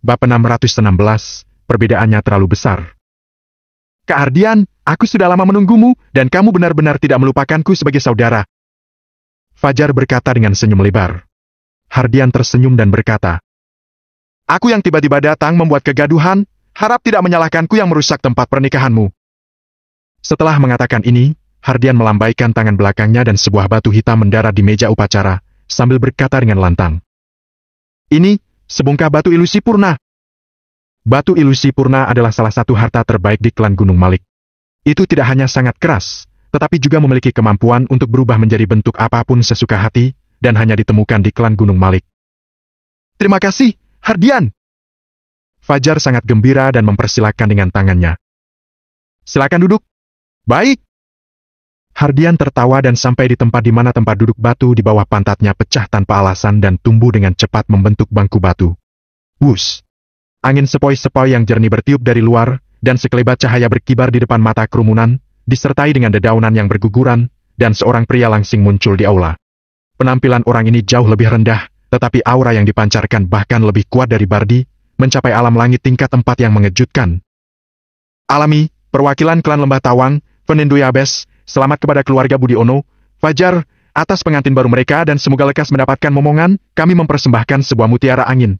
Bab 616, perbedaannya terlalu besar. Kak Hardian, aku sudah lama menunggumu, dan kamu benar-benar tidak melupakanku sebagai saudara. Fajar berkata dengan senyum lebar. Hardian tersenyum dan berkata, aku yang tiba-tiba datang membuat kegaduhan, harap tidak menyalahkanku yang merusak tempat pernikahanmu. Setelah mengatakan ini, Hardian melambaikan tangan belakangnya dan sebuah batu hitam mendarat di meja upacara, sambil berkata dengan lantang. Ini, sebongkah batu ilusi purna. Batu ilusi purna adalah salah satu harta terbaik di klan Gunung Malik. Itu tidak hanya sangat keras, tetapi juga memiliki kemampuan untuk berubah menjadi bentuk apapun sesuka hati, dan hanya ditemukan di klan Gunung Malik. Terima kasih, Hardian. Fajar sangat gembira dan mempersilahkan dengan tangannya. Silakan duduk. Baik. Hardian tertawa dan sampai di tempat di mana tempat duduk batu di bawah pantatnya pecah tanpa alasan dan tumbuh dengan cepat membentuk bangku batu. Wus! Angin sepoi-sepoi yang jernih bertiup dari luar, dan sekelebat cahaya berkibar di depan mata kerumunan, disertai dengan dedaunan yang berguguran, dan seorang pria langsing muncul di aula. Penampilan orang ini jauh lebih rendah, tetapi aura yang dipancarkan bahkan lebih kuat dari Bardi, mencapai alam langit tingkat 4 yang mengejutkan. Alami, perwakilan klan Lembah Tawang, Fernando Yabes, selamat kepada keluarga Budiono, Fajar, atas pengantin baru mereka dan semoga lekas mendapatkan momongan, kami mempersembahkan sebuah mutiara angin.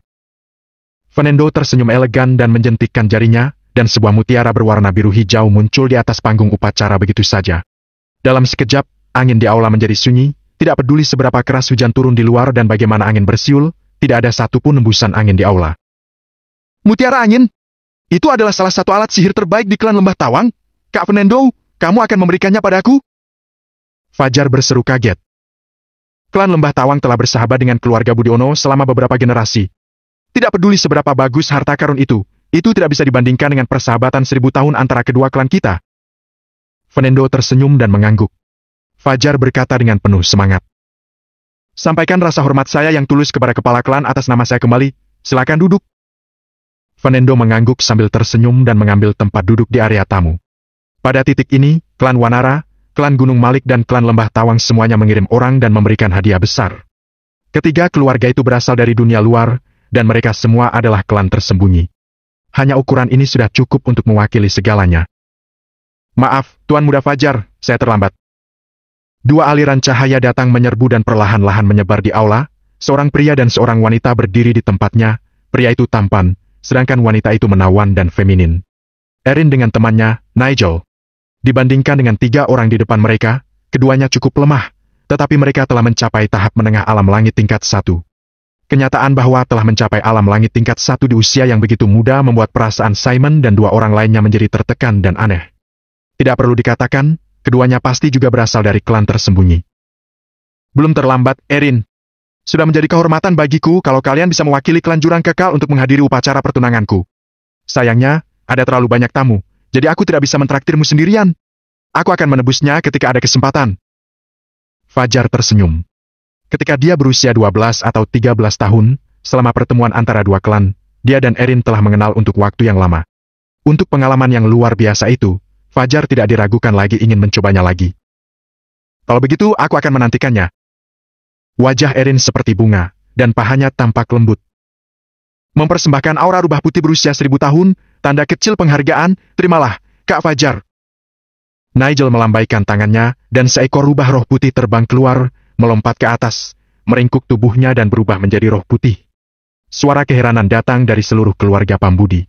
Fernando tersenyum elegan dan menjentikkan jarinya, dan sebuah mutiara berwarna biru hijau muncul di atas panggung upacara begitu saja. Dalam sekejap, angin di aula menjadi sunyi, tidak peduli seberapa keras hujan turun di luar dan bagaimana angin bersiul, tidak ada satupun hembusan angin di aula. Mutiara angin? Itu adalah salah satu alat sihir terbaik di klan Lembah Tawang? Kak Fernando, kamu akan memberikannya padaku? Fajar berseru kaget. Klan Lembah Tawang telah bersahabat dengan keluarga Budiono selama beberapa generasi. Tidak peduli seberapa bagus harta karun itu tidak bisa dibandingkan dengan persahabatan 1000 tahun antara kedua klan kita. Fernando tersenyum dan mengangguk. Fajar berkata dengan penuh semangat. Sampaikan rasa hormat saya yang tulus kepada kepala klan atas nama saya kembali, silakan duduk. Fernando mengangguk sambil tersenyum dan mengambil tempat duduk di area tamu. Pada titik ini, klan Wanara, klan Gunung Malik dan klan Lembah Tawang semuanya mengirim orang dan memberikan hadiah besar. Ketiga keluarga itu berasal dari dunia luar, dan mereka semua adalah klan tersembunyi. Hanya ukuran ini sudah cukup untuk mewakili segalanya. Maaf, Tuan Muda Fajar, saya terlambat. Dua aliran cahaya datang menyerbu dan perlahan-lahan menyebar di aula, seorang pria dan seorang wanita berdiri di tempatnya, pria itu tampan, sedangkan wanita itu menawan dan feminin. Erin dengan temannya, Nigel. Dibandingkan dengan 3 orang di depan mereka, keduanya cukup lemah, tetapi mereka telah mencapai tahap menengah alam langit tingkat 1. Kenyataan bahwa telah mencapai alam langit tingkat 1 di usia yang begitu muda membuat perasaan Simon dan 2 orang lainnya menjadi tertekan dan aneh. Tidak perlu dikatakan, keduanya pasti juga berasal dari klan tersembunyi. Belum terlambat, Erin. Sudah menjadi kehormatan bagiku kalau kalian bisa mewakili klan Jurang Kekal untuk menghadiri upacara pertunanganku. Sayangnya, ada terlalu banyak tamu, jadi aku tidak bisa mentraktirmu sendirian. Aku akan menebusnya ketika ada kesempatan. Fajar tersenyum. Ketika dia berusia 12 atau 13 tahun, selama pertemuan antara 2 klan, dia dan Erin telah mengenal untuk waktu yang lama. Untuk pengalaman yang luar biasa itu, Fajar tidak diragukan lagi ingin mencobanya lagi. Kalau begitu, aku akan menantikannya. Wajah Erin seperti bunga, dan pahanya tampak lembut. Mempersembahkan aura rubah putih berusia 1000 tahun, tanda kecil penghargaan, terimalah, Kak Fajar. Nigel melambaikan tangannya, dan seekor rubah roh putih terbang keluar, melompat ke atas, meringkuk tubuhnya dan berubah menjadi roh putih. Suara keheranan datang dari seluruh keluarga Pambudi.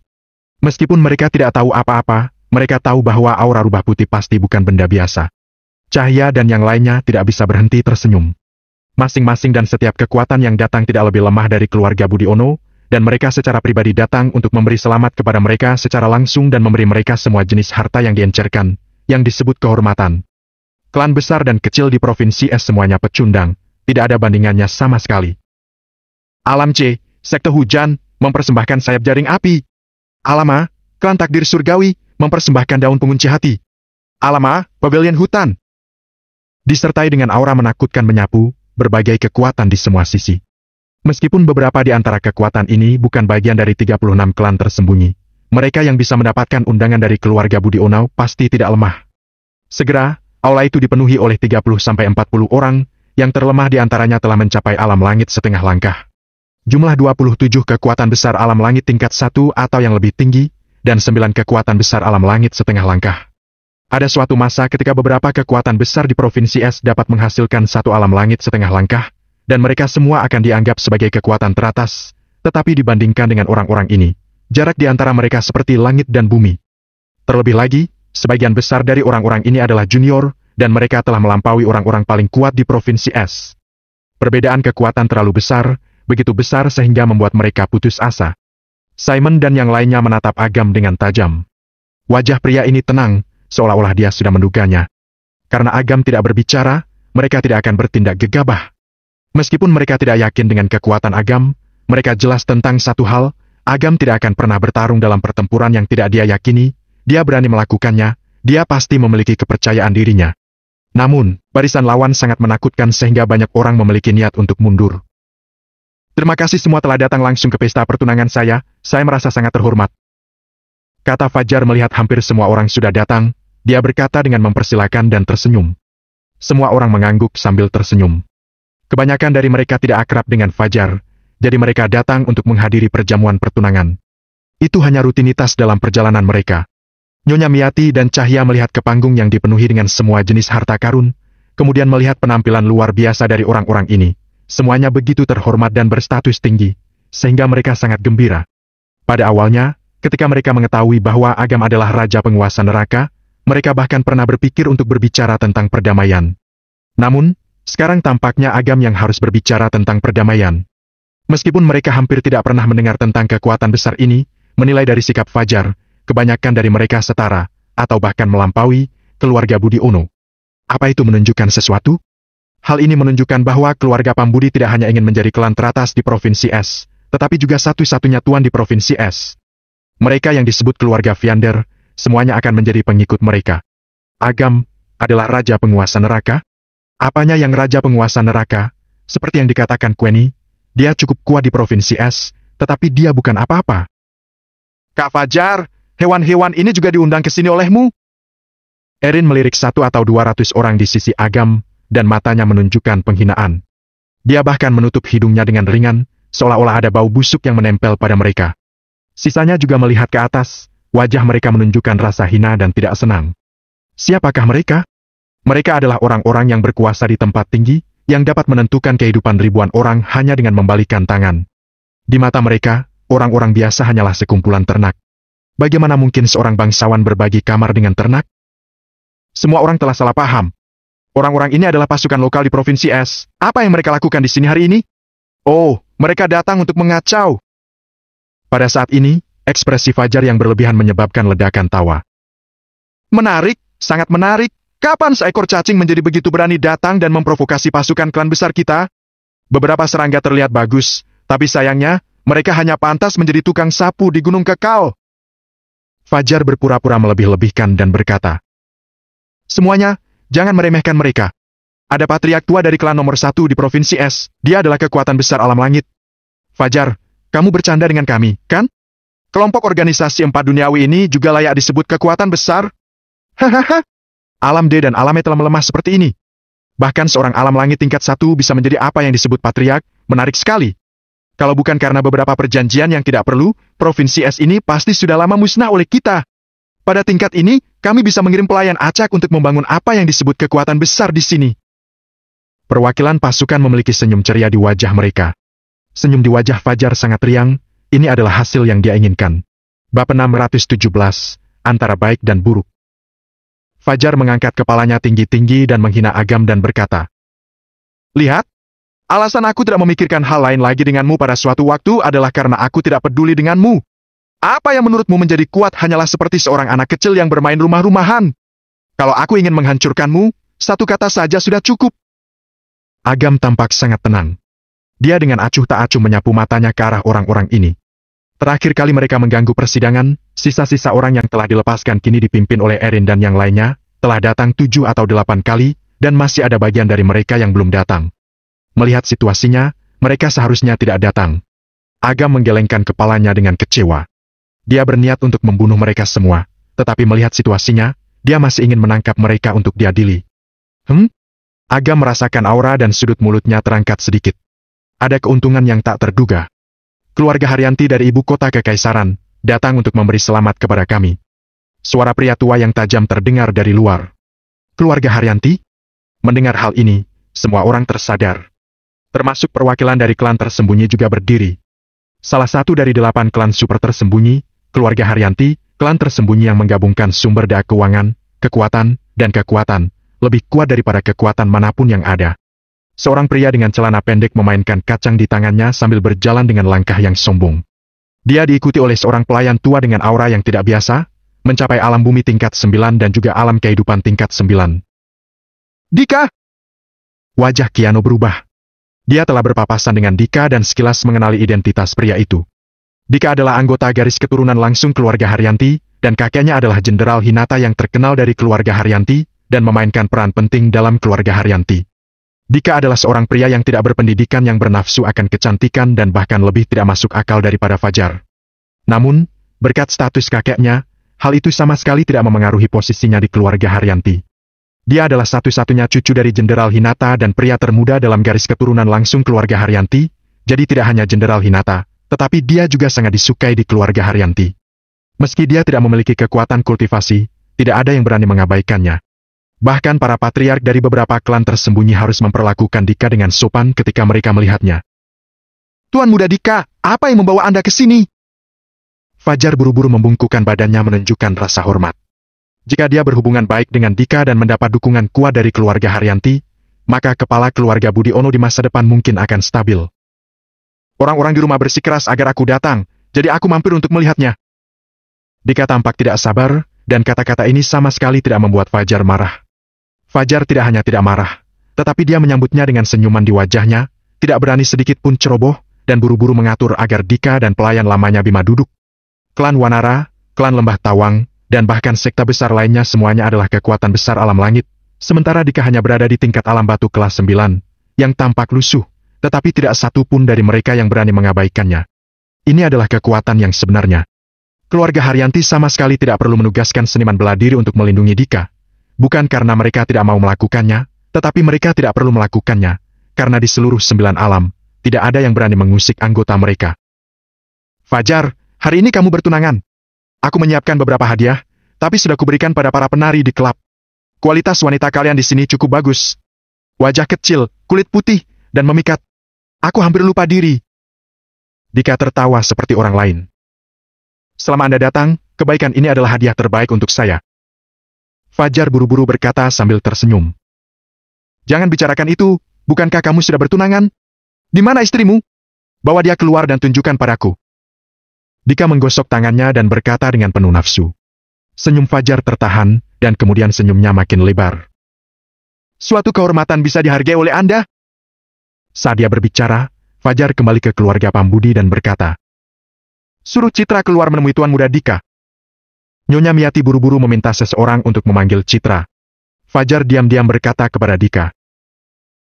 Meskipun mereka tidak tahu apa-apa, mereka tahu bahwa aura rubah putih pasti bukan benda biasa. Cahaya dan yang lainnya tidak bisa berhenti tersenyum. Masing-masing dan setiap kekuatan yang datang tidak lebih lemah dari keluarga Budiono, dan mereka secara pribadi datang untuk memberi selamat kepada mereka secara langsung dan memberi mereka semua jenis harta yang diencerkan, yang disebut kehormatan. Klan besar dan kecil di Provinsi S semuanya pecundang, tidak ada bandingannya sama sekali. Alam C, Sekte Hujan, mempersembahkan sayap jaring api. Alama, Klan Takdir Surgawi, mempersembahkan daun pengunci hati. Alama, Pavilion Hutan. Disertai dengan aura menakutkan menyapu, berbagai kekuatan di semua sisi. Meskipun beberapa di antara kekuatan ini bukan bagian dari 36 klan tersembunyi, mereka yang bisa mendapatkan undangan dari keluarga Budiono pasti tidak lemah. Segera, aula itu dipenuhi oleh 30-40 orang, yang terlemah di antaranya telah mencapai alam langit setengah langkah. Jumlah 27 kekuatan besar alam langit tingkat 1 atau yang lebih tinggi, dan 9 kekuatan besar alam langit setengah langkah. Ada suatu masa ketika beberapa kekuatan besar di Provinsi Es dapat menghasilkan satu alam langit setengah langkah, dan mereka semua akan dianggap sebagai kekuatan teratas, tetapi dibandingkan dengan orang-orang ini, jarak di antara mereka seperti langit dan bumi. Terlebih lagi, sebagian besar dari orang-orang ini adalah junior, dan mereka telah melampaui orang-orang paling kuat di Provinsi Es. Perbedaan kekuatan terlalu besar, begitu besar sehingga membuat mereka putus asa. Simon dan yang lainnya menatap Agam dengan tajam. Wajah pria ini tenang, seolah-olah dia sudah menduganya. Karena Agam tidak berbicara, mereka tidak akan bertindak gegabah. Meskipun mereka tidak yakin dengan kekuatan Agam, mereka jelas tentang satu hal, Agam tidak akan pernah bertarung dalam pertempuran yang tidak dia yakini, dia berani melakukannya, dia pasti memiliki kepercayaan dirinya. Namun, barisan lawan sangat menakutkan sehingga banyak orang memiliki niat untuk mundur. Terima kasih semua telah datang langsung ke pesta pertunangan saya merasa sangat terhormat. Kata Fajar melihat hampir semua orang sudah datang, dia berkata dengan mempersilakan dan tersenyum. Semua orang mengangguk sambil tersenyum. Kebanyakan dari mereka tidak akrab dengan Fajar, jadi mereka datang untuk menghadiri perjamuan pertunangan. Itu hanya rutinitas dalam perjalanan mereka. Nyonya Miati dan Cahya melihat ke panggung yang dipenuhi dengan semua jenis harta karun, kemudian melihat penampilan luar biasa dari orang-orang ini. Semuanya begitu terhormat dan berstatus tinggi, sehingga mereka sangat gembira. Pada awalnya, ketika mereka mengetahui bahwa Agam adalah raja penguasa neraka, mereka bahkan pernah berpikir untuk berbicara tentang perdamaian. Namun, sekarang tampaknya Agam yang harus berbicara tentang perdamaian. Meskipun mereka hampir tidak pernah mendengar tentang kekuatan besar ini, menilai dari sikap Fajar, kebanyakan dari mereka setara, atau bahkan melampaui, keluarga Budi Ono. Apa itu menunjukkan sesuatu? Hal ini menunjukkan bahwa keluarga Pambudi tidak hanya ingin menjadi klan teratas di Provinsi Es, tetapi juga satu-satunya tuan di Provinsi Es. Mereka yang disebut keluarga Viander, semuanya akan menjadi pengikut mereka. Agam adalah raja penguasa neraka? Apanya yang raja penguasa neraka? Seperti yang dikatakan Queni, dia cukup kuat di Provinsi Es, tetapi dia bukan apa-apa. Kak Fajar, hewan-hewan ini juga diundang ke sini olehmu? Erin melirik 100 atau 200 orang di sisi Agam, dan matanya menunjukkan penghinaan. Dia bahkan menutup hidungnya dengan ringan, seolah-olah ada bau busuk yang menempel pada mereka. Sisanya juga melihat ke atas, wajah mereka menunjukkan rasa hina dan tidak senang. Siapakah mereka? Mereka adalah orang-orang yang berkuasa di tempat tinggi, yang dapat menentukan kehidupan ribuan orang hanya dengan membalikkan tangan. Di mata mereka, orang-orang biasa hanyalah sekumpulan ternak. Bagaimana mungkin seorang bangsawan berbagi kamar dengan ternak? Semua orang telah salah paham. Orang-orang ini adalah pasukan lokal di Provinsi Es. Apa yang mereka lakukan di sini hari ini? Oh, mereka datang untuk mengacau. Pada saat ini, ekspresi Fajar yang berlebihan menyebabkan ledakan tawa. Menarik, sangat menarik. Kapan seekor cacing menjadi begitu berani datang dan memprovokasi pasukan klan besar kita? Beberapa serangga terlihat bagus, tapi sayangnya, mereka hanya pantas menjadi tukang sapu di Gunung Kekal. Fajar berpura-pura melebih-lebihkan dan berkata, semuanya, jangan meremehkan mereka. Ada patriark tua dari klan nomor 1 di Provinsi Es, dia adalah kekuatan besar alam langit. Fajar, kamu bercanda dengan kami, kan? Kelompok organisasi 4 duniawi ini juga layak disebut kekuatan besar? Hahaha. Alam D dan alam E telah melemah seperti ini. Bahkan seorang alam langit tingkat 1 bisa menjadi apa yang disebut patriark, menarik sekali. Kalau bukan karena beberapa perjanjian yang tidak perlu, Provinsi Es ini pasti sudah lama musnah oleh kita. Pada tingkat ini, kami bisa mengirim pelayan acak untuk membangun apa yang disebut kekuatan besar di sini. Perwakilan pasukan memiliki senyum ceria di wajah mereka. Senyum di wajah Fajar sangat riang, ini adalah hasil yang dia inginkan. Bab 617, antara baik dan buruk. Fajar mengangkat kepalanya tinggi-tinggi dan menghina Agam dan berkata, lihat, alasan aku tidak memikirkan hal lain lagi denganmu pada suatu waktu adalah karena aku tidak peduli denganmu. Apa yang menurutmu menjadi kuat hanyalah seperti seorang anak kecil yang bermain rumah-rumahan. Kalau aku ingin menghancurkanmu, satu kata saja sudah cukup. Agam tampak sangat tenang. Dia dengan acuh tak acuh menyapu matanya ke arah orang-orang ini. Terakhir kali mereka mengganggu persidangan, sisa-sisa orang yang telah dilepaskan kini dipimpin oleh Erin dan yang lainnya, telah datang 7 atau 8 kali, dan masih ada bagian dari mereka yang belum datang. Melihat situasinya, mereka seharusnya tidak datang. Agam menggelengkan kepalanya dengan kecewa. Dia berniat untuk membunuh mereka semua, tetapi melihat situasinya, dia masih ingin menangkap mereka untuk diadili. Agam merasakan aura dan sudut mulutnya terangkat sedikit. Ada keuntungan yang tak terduga. keluarga Haryanti dari ibu kota kekaisaran, datang untuk memberi selamat kepada kami. Suara pria tua yang tajam terdengar dari luar. Keluarga Haryanti? Mendengar hal ini, semua orang tersadar. Termasuk perwakilan dari klan tersembunyi juga berdiri. Salah satu dari 8 klan super tersembunyi, keluarga Haryanti, klan tersembunyi yang menggabungkan sumber daya keuangan, kekuatan, dan kekuatan, lebih kuat daripada kekuatan manapun yang ada. Seorang pria dengan celana pendek memainkan kacang di tangannya sambil berjalan dengan langkah yang sombong. Dia diikuti oleh seorang pelayan tua dengan aura yang tidak biasa, mencapai alam bumi tingkat 9 dan juga alam kehidupan tingkat 9. Dika! Wajah Kiano berubah. Dia telah berpapasan dengan Dika dan sekilas mengenali identitas pria itu. Dika adalah anggota garis keturunan langsung keluarga Haryanti, dan kakeknya adalah Jenderal Hinata yang terkenal dari keluarga Haryanti, dan memainkan peran penting dalam keluarga Haryanti. Dika adalah seorang pria yang tidak berpendidikan yang bernafsu akan kecantikan dan bahkan lebih tidak masuk akal daripada Fajar. Namun, berkat status kakeknya, hal itu sama sekali tidak memengaruhi posisinya di keluarga Haryanti. Dia adalah satu-satunya cucu dari Jenderal Hinata dan pria termuda dalam garis keturunan langsung keluarga Haryanti, jadi tidak hanya Jenderal Hinata, tetapi dia juga sangat disukai di keluarga Haryanti. Meski dia tidak memiliki kekuatan kultivasi, tidak ada yang berani mengabaikannya. Bahkan para patriark dari beberapa klan tersembunyi harus memperlakukan Dika dengan sopan ketika mereka melihatnya. Tuan Muda Dika, apa yang membawa Anda ke sini? Fajar buru-buru membungkukkan badannya menunjukkan rasa hormat. Jika dia berhubungan baik dengan Dika dan mendapat dukungan kuat dari keluarga Haryanti, maka kepala keluarga Budi Ono di masa depan mungkin akan stabil. Orang-orang di rumah bersikeras agar aku datang, jadi aku mampir untuk melihatnya. Dika tampak tidak sabar, dan kata-kata ini sama sekali tidak membuat Fajar marah. Fajar tidak hanya tidak marah, tetapi dia menyambutnya dengan senyuman di wajahnya, tidak berani sedikit pun ceroboh, dan buru-buru mengatur agar Dika dan pelayan lamanya Bima duduk. Klan Wanara, klan Lembah Tawang, dan bahkan sekte besar lainnya semuanya adalah kekuatan besar alam langit, sementara Dika hanya berada di tingkat alam batu kelas 9, yang tampak lusuh, tetapi tidak satu pun dari mereka yang berani mengabaikannya. Ini adalah kekuatan yang sebenarnya. Keluarga Haryanti sama sekali tidak perlu menugaskan seniman bela diri untuk melindungi Dika. Bukan karena mereka tidak mau melakukannya, tetapi mereka tidak perlu melakukannya, karena di seluruh 9 alam, tidak ada yang berani mengusik anggota mereka. Fajar, hari ini kamu bertunangan. Aku menyiapkan beberapa hadiah, tapi sudah kuberikan pada para penari di klub. Kualitas wanita kalian di sini cukup bagus. Wajah kecil, kulit putih, dan memikat. Aku hampir lupa diri. Dika tertawa seperti orang lain. Selama Anda datang, kebaikan ini adalah hadiah terbaik untuk saya. Fajar buru-buru berkata sambil tersenyum. Jangan bicarakan itu, bukankah kamu sudah bertunangan? Di mana istrimu? Bawa dia keluar dan tunjukkan padaku. Dika menggosok tangannya dan berkata dengan penuh nafsu. Senyum Fajar tertahan, dan kemudian senyumnya makin lebar. Suatu kehormatan bisa dihargai oleh Anda? Saat dia berbicara, Fajar kembali ke keluarga Pambudi dan berkata, suruh Citra keluar menemui Tuan Muda Dika. Nyonya Miati buru-buru meminta seseorang untuk memanggil Citra. Fajar diam-diam berkata kepada Dika.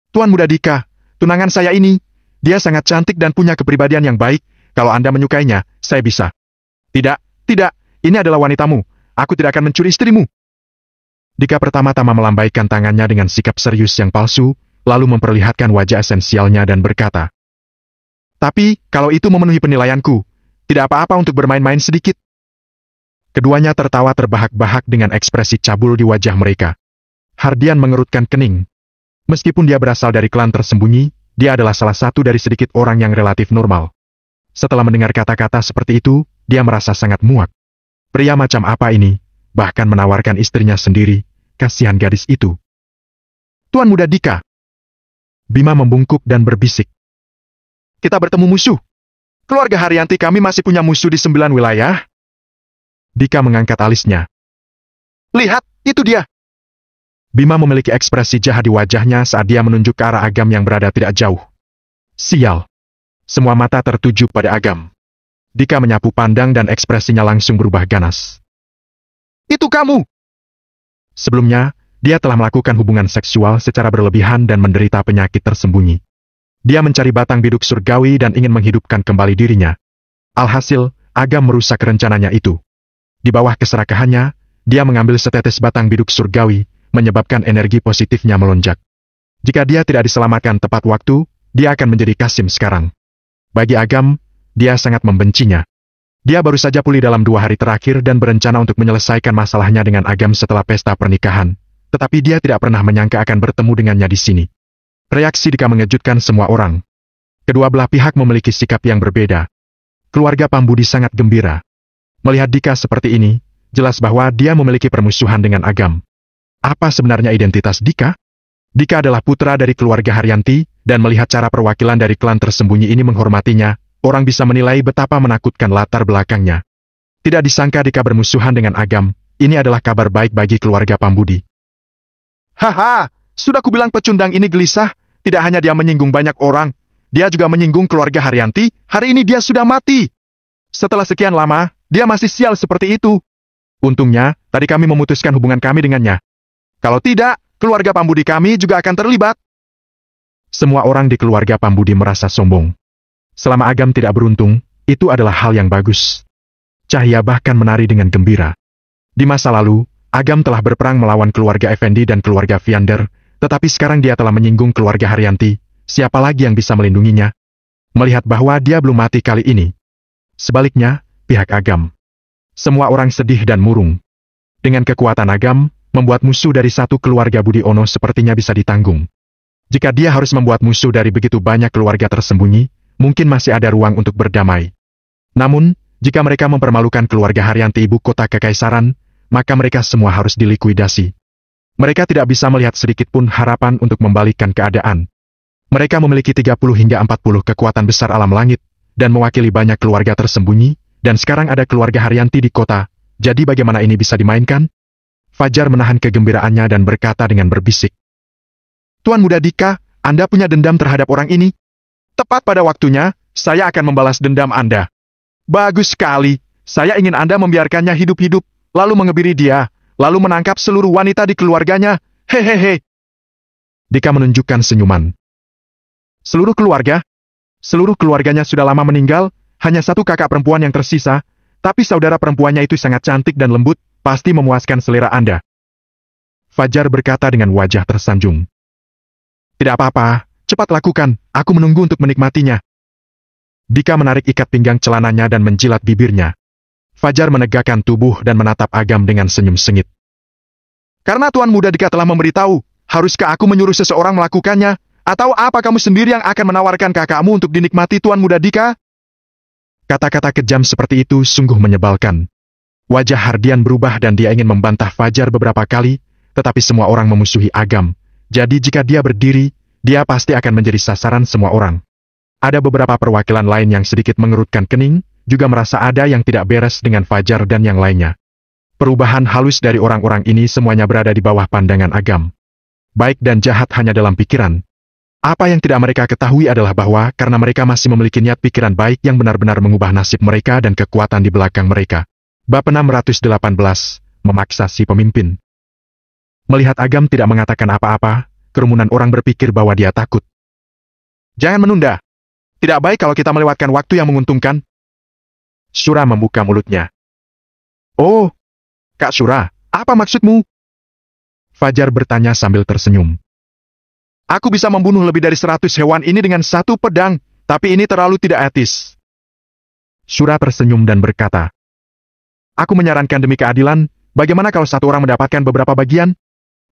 Tuan Muda Dika, tunangan saya ini, dia sangat cantik dan punya kepribadian yang baik, kalau Anda menyukainya, saya bisa. Tidak, ini adalah wanitamu, aku tidak akan mencuri istrimu. Dika pertama-tama melambaikan tangannya dengan sikap serius yang palsu, lalu memperlihatkan wajah esensialnya dan berkata. Tapi, kalau itu memenuhi penilaianku, tidak apa-apa untuk bermain-main sedikit. Keduanya tertawa terbahak-bahak dengan ekspresi cabul di wajah mereka. Hardian mengerutkan kening. Meskipun dia berasal dari klan tersembunyi, dia adalah salah satu dari sedikit orang yang relatif normal. Setelah mendengar kata-kata seperti itu, dia merasa sangat muak. Pria macam apa ini, bahkan menawarkan istrinya sendiri, kasihan gadis itu. Tuan Muda Dika. Bima membungkuk dan berbisik. Kita bertemu musuh. Keluarga Haryanti kami masih punya musuh di 9 wilayah. Dika mengangkat alisnya. Lihat, itu dia. Bima memiliki ekspresi jahat di wajahnya saat dia menunjuk ke arah Agam yang berada tidak jauh. Sial. Semua mata tertuju pada Agam. Dika menyapu pandang dan ekspresinya langsung berubah ganas. Itu kamu! Sebelumnya, dia telah melakukan hubungan seksual secara berlebihan dan menderita penyakit tersembunyi. Dia mencari batang biduk surgawi dan ingin menghidupkan kembali dirinya. Alhasil, Agam merusak rencananya itu. Di bawah keserakahannya, dia mengambil setetes batang biduk surgawi, menyebabkan energi positifnya melonjak. Jika dia tidak diselamatkan tepat waktu, dia akan menjadi Kasim sekarang. Bagi Agam, dia sangat membencinya. Dia baru saja pulih dalam 2 hari terakhir dan berencana untuk menyelesaikan masalahnya dengan Agam setelah pesta pernikahan. Tetapi dia tidak pernah menyangka akan bertemu dengannya di sini. Reaksi Dika mengejutkan semua orang. Kedua belah pihak memiliki sikap yang berbeda. Keluarga Pambudi sangat gembira. Melihat Dika seperti ini, jelas bahwa dia memiliki permusuhan dengan Agam. Apa sebenarnya identitas Dika? Dika adalah putra dari keluarga Haryanti, dan melihat cara perwakilan dari klan tersembunyi ini menghormatinya, orang bisa menilai betapa menakutkan latar belakangnya. Tidak disangka Dika bermusuhan dengan Agam, ini adalah kabar baik bagi keluarga Pambudi. Haha, sudah kubilang pecundang ini gelisah, tidak hanya dia menyinggung banyak orang, dia juga menyinggung keluarga Haryanti, hari ini dia sudah mati. Setelah sekian lama, dia masih sial seperti itu. Untungnya, tadi kami memutuskan hubungan kami dengannya. Kalau tidak, keluarga Pambudi kami juga akan terlibat. Semua orang di keluarga Pambudi merasa sombong. Selama Agam tidak beruntung, itu adalah hal yang bagus. Cahya bahkan menari dengan gembira. Di masa lalu, Agam telah berperang melawan keluarga Effendi dan keluarga Viander, tetapi sekarang dia telah menyinggung keluarga Haryanti. Siapa lagi yang bisa melindunginya? Melihat bahwa dia belum mati kali ini. Sebaliknya, pihak Agam. Semua orang sedih dan murung. Dengan kekuatan Agam, membuat musuh dari satu keluarga Budi Ono sepertinya bisa ditanggung. Jika dia harus membuat musuh dari begitu banyak keluarga tersembunyi, mungkin masih ada ruang untuk berdamai. Namun, jika mereka mempermalukan keluarga Haryanti ibu kota kekaisaran, maka mereka semua harus dilikuidasi. Mereka tidak bisa melihat sedikit pun harapan untuk membalikkan keadaan. Mereka memiliki 30 hingga 40 kekuatan besar alam langit, dan mewakili banyak keluarga tersembunyi, dan sekarang ada keluarga Haryanti di kota, jadi bagaimana ini bisa dimainkan? Fajar menahan kegembiraannya dan berkata dengan berbisik. Tuan Muda Dika, Anda punya dendam terhadap orang ini? Tepat pada waktunya, saya akan membalas dendam Anda. Bagus sekali, saya ingin Anda membiarkannya hidup-hidup, lalu mengebiri dia, lalu menangkap seluruh wanita di keluarganya, hehehe. Dika menunjukkan senyuman. Seluruh keluarga? Seluruh keluarganya sudah lama meninggal, hanya satu kakak perempuan yang tersisa, tapi saudara perempuannya itu sangat cantik dan lembut, pasti memuaskan selera Anda. Fajar berkata dengan wajah tersanjung. Tidak apa-apa, cepat lakukan, aku menunggu untuk menikmatinya. Dika menarik ikat pinggang celananya dan menjilat bibirnya. Fajar menegakkan tubuh dan menatap Agam dengan senyum sengit. Karena Tuan Muda Dika telah memberitahu, haruskah aku menyuruh seseorang melakukannya? Atau apa kamu sendiri yang akan menawarkan kakakmu untuk dinikmati Tuan Muda Dika? Kata-kata kejam seperti itu sungguh menyebalkan. Wajah Hardian berubah dan dia ingin membantah Fajar beberapa kali, tetapi semua orang memusuhi Agam. Jadi jika dia berdiri, dia pasti akan menjadi sasaran semua orang. Ada beberapa perwakilan lain yang sedikit mengerutkan kening, juga merasa ada yang tidak beres dengan Fajar dan yang lainnya. Perubahan halus dari orang-orang ini semuanya berada di bawah pandangan Agam. Baik dan jahat hanya dalam pikiran. Apa yang tidak mereka ketahui adalah bahwa karena mereka masih memiliki niat pikiran baik yang benar-benar mengubah nasib mereka dan kekuatan di belakang mereka. Bab 618, memaksa si pemimpin. Melihat Agam tidak mengatakan apa-apa, kerumunan orang berpikir bahwa dia takut. Jangan menunda. Tidak baik kalau kita melewatkan waktu yang menguntungkan. Shura membuka mulutnya. Oh, Kak Shura, apa maksudmu? Fajar bertanya sambil tersenyum. Aku bisa membunuh lebih dari 100 hewan ini dengan satu pedang, tapi ini terlalu tidak etis. Shura tersenyum dan berkata, aku menyarankan demi keadilan, bagaimana kalau satu orang mendapatkan beberapa bagian?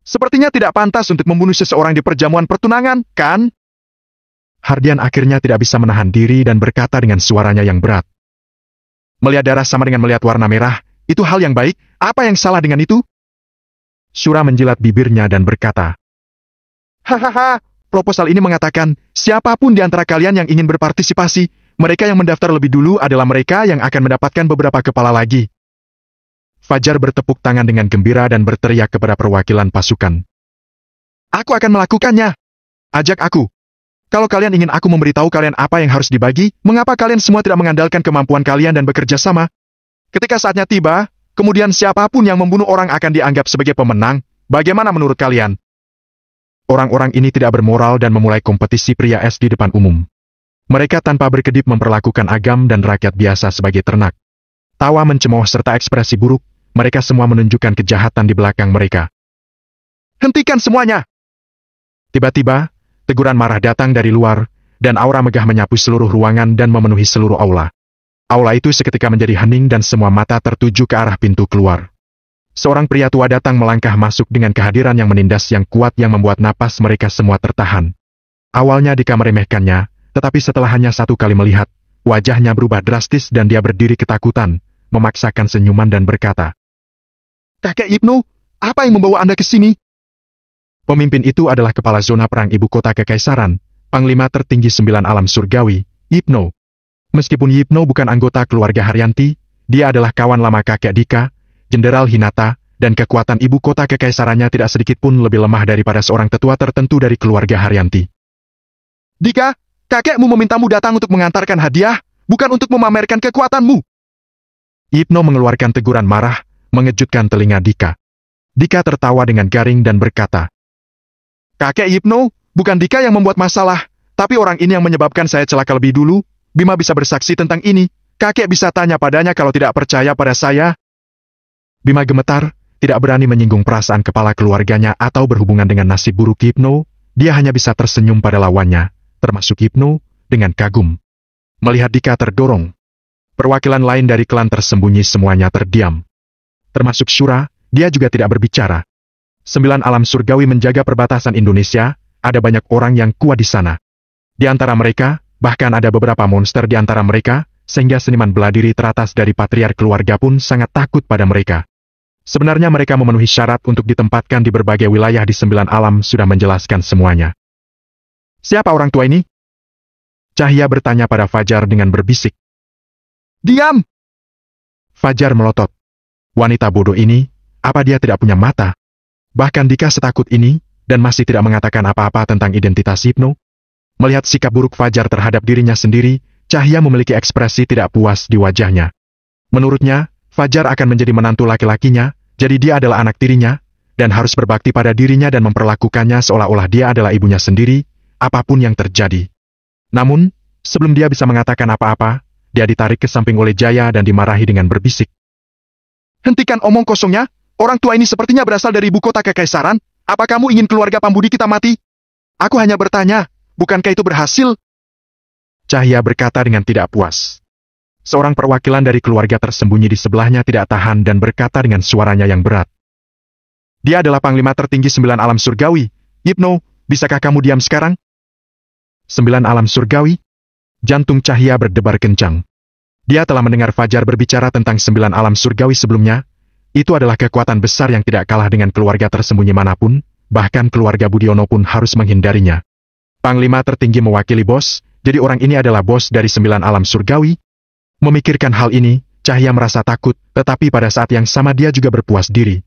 Sepertinya tidak pantas untuk membunuh seseorang di perjamuan pertunangan, kan? Hardian akhirnya tidak bisa menahan diri dan berkata dengan suaranya yang berat. Melihat darah sama dengan melihat warna merah, itu hal yang baik, apa yang salah dengan itu? Shura menjilat bibirnya dan berkata, hahaha, proposal ini mengatakan, siapapun di antara kalian yang ingin berpartisipasi, mereka yang mendaftar lebih dulu adalah mereka yang akan mendapatkan beberapa kepala lagi. Fajar bertepuk tangan dengan gembira dan berteriak kepada perwakilan pasukan. Aku akan melakukannya. Ajak aku. Kalau kalian ingin aku memberitahu kalian apa yang harus dibagi, mengapa kalian semua tidak mengandalkan kemampuan kalian dan bekerja sama? Ketika saatnya tiba, kemudian siapapun yang membunuh orang akan dianggap sebagai pemenang, bagaimana menurut kalian? Orang-orang ini tidak bermoral dan memulai kompetisi pria es di depan umum. Mereka tanpa berkedip memperlakukan Agam dan rakyat biasa sebagai ternak. Tawa mencemooh serta ekspresi buruk, mereka semua menunjukkan kejahatan di belakang mereka. Hentikan semuanya! Tiba-tiba, teguran marah datang dari luar, dan aura megah menyapu seluruh ruangan dan memenuhi seluruh aula. Aula itu seketika menjadi hening dan semua mata tertuju ke arah pintu keluar. Seorang pria tua datang melangkah masuk dengan kehadiran yang menindas yang kuat yang membuat napas mereka semua tertahan. Awalnya Dika meremehkannya, tetapi setelah hanya satu kali melihat, wajahnya berubah drastis dan dia berdiri ketakutan, memaksakan senyuman dan berkata, "Kakek Ibnu, apa yang membawa Anda ke sini?" Pemimpin itu adalah kepala zona perang ibu kota kekaisaran, Panglima tertinggi 9 alam surgawi, Yipno. Meskipun Yipno bukan anggota keluarga Haryanti, dia adalah kawan lama kakek Dika, Jenderal Hinata, dan kekuatan ibu kota kekaisarannya tidak sedikit pun lebih lemah daripada seorang tetua tertentu dari keluarga Haryanti. "Dika, kakekmu memintamu datang untuk mengantarkan hadiah, bukan untuk memamerkan kekuatanmu." Yipno mengeluarkan teguran marah, mengejutkan telinga Dika. Dika tertawa dengan garing dan berkata, "Kakek Yipno, bukan Dika yang membuat masalah, tapi orang ini yang menyebabkan saya celaka lebih dulu. Bima bisa bersaksi tentang ini, kakek bisa tanya padanya kalau tidak percaya pada saya." Bima gemetar, tidak berani menyinggung perasaan kepala keluarganya atau berhubungan dengan nasib buruk Yipno, dia hanya bisa tersenyum pada lawannya, termasuk Yipno, dengan kagum. Melihat Dika terdorong, perwakilan lain dari klan tersembunyi semuanya terdiam. Termasuk Shura, dia juga tidak berbicara. 9 alam surgawi menjaga perbatasan Indonesia, ada banyak orang yang kuat di sana. Di antara mereka, bahkan ada beberapa monster di antara mereka, sehingga seniman bela diri teratas dari patriark keluarga pun sangat takut pada mereka. Sebenarnya mereka memenuhi syarat untuk ditempatkan di berbagai wilayah di 9 alam sudah menjelaskan semuanya. "Siapa orang tua ini?" Cahya bertanya pada Fajar dengan berbisik. "Diam!" Fajar melotot. Wanita bodoh ini, apa dia tidak punya mata? Bahkan Dika setakut ini, dan masih tidak mengatakan apa-apa tentang identitas Yipno. Melihat sikap buruk Fajar terhadap dirinya sendiri, Cahya memiliki ekspresi tidak puas di wajahnya. Menurutnya, Fajar akan menjadi menantu laki-lakinya, jadi dia adalah anak tirinya, dan harus berbakti pada dirinya dan memperlakukannya seolah-olah dia adalah ibunya sendiri, apapun yang terjadi. Namun, sebelum dia bisa mengatakan apa-apa, dia ditarik ke samping oleh Jaya dan dimarahi dengan berbisik. "Hentikan omong kosongnya, orang tua ini sepertinya berasal dari ibu kota kekaisaran, apa kamu ingin keluarga Pambudi kita mati? Aku hanya bertanya, bukankah itu berhasil?" Cahya berkata dengan tidak puas. Seorang perwakilan dari keluarga tersembunyi di sebelahnya tidak tahan dan berkata dengan suaranya yang berat. "Dia adalah Panglima tertinggi 9 alam surgawi. Yipno, bisakah kamu diam sekarang?" 9 alam surgawi? Jantung Cahya berdebar kencang. Dia telah mendengar Fajar berbicara tentang 9 alam surgawi sebelumnya. Itu adalah kekuatan besar yang tidak kalah dengan keluarga tersembunyi manapun, bahkan keluarga Budiono pun harus menghindarinya. Panglima tertinggi mewakili bos, jadi orang ini adalah bos dari 9 alam surgawi. Memikirkan hal ini, Cahya merasa takut, tetapi pada saat yang sama dia juga berpuas diri.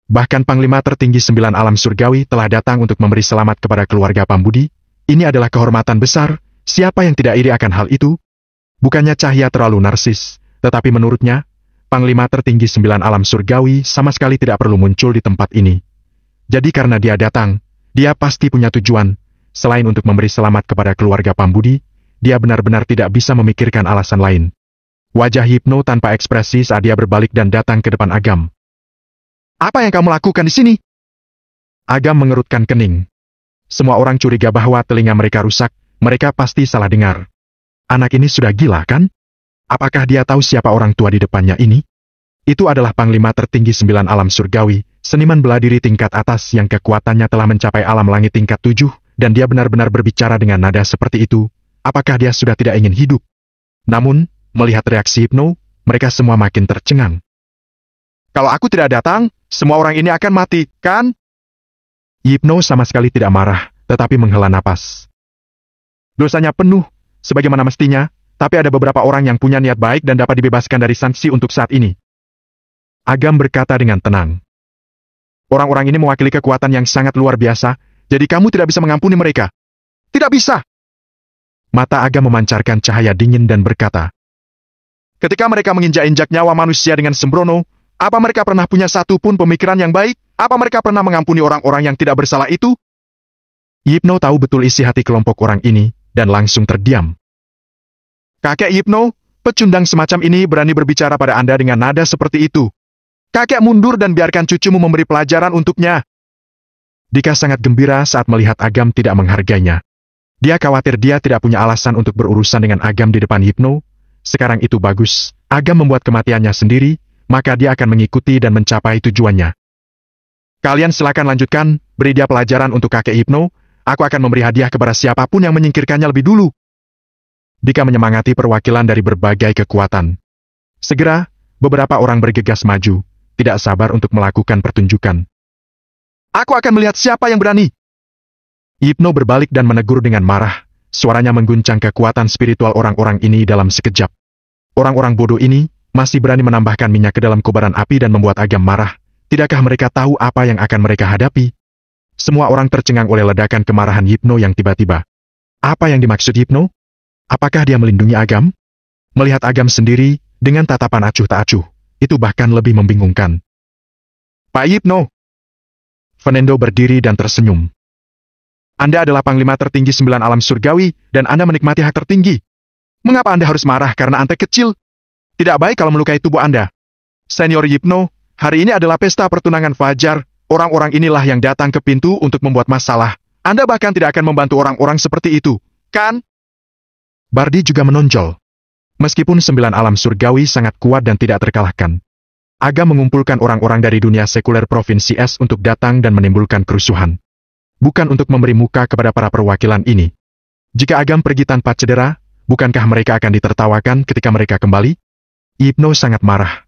Bahkan Panglima tertinggi 9 alam surgawi telah datang untuk memberi selamat kepada keluarga Pambudi. Ini adalah kehormatan besar, siapa yang tidak iri akan hal itu? Bukannya Cahya terlalu narsis, tetapi menurutnya, Panglima tertinggi 9 alam surgawi sama sekali tidak perlu muncul di tempat ini. Jadi karena dia datang, dia pasti punya tujuan. Selain untuk memberi selamat kepada keluarga Pambudi, dia benar-benar tidak bisa memikirkan alasan lain. Wajah Yipno tanpa ekspresi saat dia berbalik dan datang ke depan Agam. "Apa yang kamu lakukan di sini?" Agam mengerutkan kening. Semua orang curiga bahwa telinga mereka rusak, mereka pasti salah dengar. Anak ini sudah gila, kan? Apakah dia tahu siapa orang tua di depannya ini? Itu adalah Panglima tertinggi 9 alam surgawi, seniman bela diri tingkat atas yang kekuatannya telah mencapai alam langit tingkat 7, dan dia benar-benar berbicara dengan nada seperti itu. Apakah dia sudah tidak ingin hidup? Namun, melihat reaksi Yipno, mereka semua makin tercengang. "Kalau aku tidak datang, semua orang ini akan mati, kan?" Yipno sama sekali tidak marah, tetapi menghela napas. "Dosanya penuh, sebagaimana mestinya, tapi ada beberapa orang yang punya niat baik dan dapat dibebaskan dari sanksi untuk saat ini." Agam berkata dengan tenang. "Orang-orang ini mewakili kekuatan yang sangat luar biasa, jadi kamu tidak bisa mengampuni mereka." "Tidak bisa!" Mata Agam memancarkan cahaya dingin dan berkata, "Ketika mereka menginjak-injak nyawa manusia dengan sembrono, apa mereka pernah punya satu pun pemikiran yang baik? Apa mereka pernah mengampuni orang-orang yang tidak bersalah itu?" Yipno tahu betul isi hati kelompok orang ini, dan langsung terdiam. "Kakek Yipno, pecundang semacam ini berani berbicara pada Anda dengan nada seperti itu. Kakek mundur dan biarkan cucumu memberi pelajaran untuknya." Dika sangat gembira saat melihat Agam tidak menghargainya. Dia khawatir dia tidak punya alasan untuk berurusan dengan Agam di depan Yipno. Sekarang itu bagus, Agam membuat kematiannya sendiri, maka dia akan mengikuti dan mencapai tujuannya. Kalian silakan lanjutkan, beri dia pelajaran untuk kakek Hypno, aku akan memberi hadiah kepada siapapun yang menyingkirkannya lebih dulu. Dika menyemangati perwakilan dari berbagai kekuatan. Segera, beberapa orang bergegas maju, tidak sabar untuk melakukan pertunjukan. Aku akan melihat siapa yang berani. Hypno berbalik dan menegur dengan marah, suaranya mengguncang kekuatan spiritual orang-orang ini dalam sekejap. Orang-orang bodoh ini masih berani menambahkan minyak ke dalam kobaran api dan membuat Agam marah. Tidakkah mereka tahu apa yang akan mereka hadapi? Semua orang tercengang oleh ledakan kemarahan Hypno yang tiba-tiba. Apa yang dimaksud Hypno? Apakah dia melindungi Agam? Melihat Agam sendiri, dengan tatapan acuh tak acuh, itu bahkan lebih membingungkan. Pak Hypno! Fernando berdiri dan tersenyum. Anda adalah panglima tertinggi 9 alam surgawi, dan Anda menikmati hak tertinggi. Mengapa Anda harus marah karena Anda kecil? Tidak baik kalau melukai tubuh Anda. Senior Hypno, hari ini adalah pesta pertunangan Fajar, orang-orang inilah yang datang ke pintu untuk membuat masalah. Anda bahkan tidak akan membantu orang-orang seperti itu, kan? Bardi juga menonjol. Meskipun 9 alam surgawi sangat kuat dan tidak terkalahkan, Agam mengumpulkan orang-orang dari dunia sekuler Provinsi S untuk datang dan menimbulkan kerusuhan. Bukan untuk memberi muka kepada para perwakilan ini. Jika Agam pergi tanpa cedera, bukankah mereka akan ditertawakan ketika mereka kembali? Hypno sangat marah.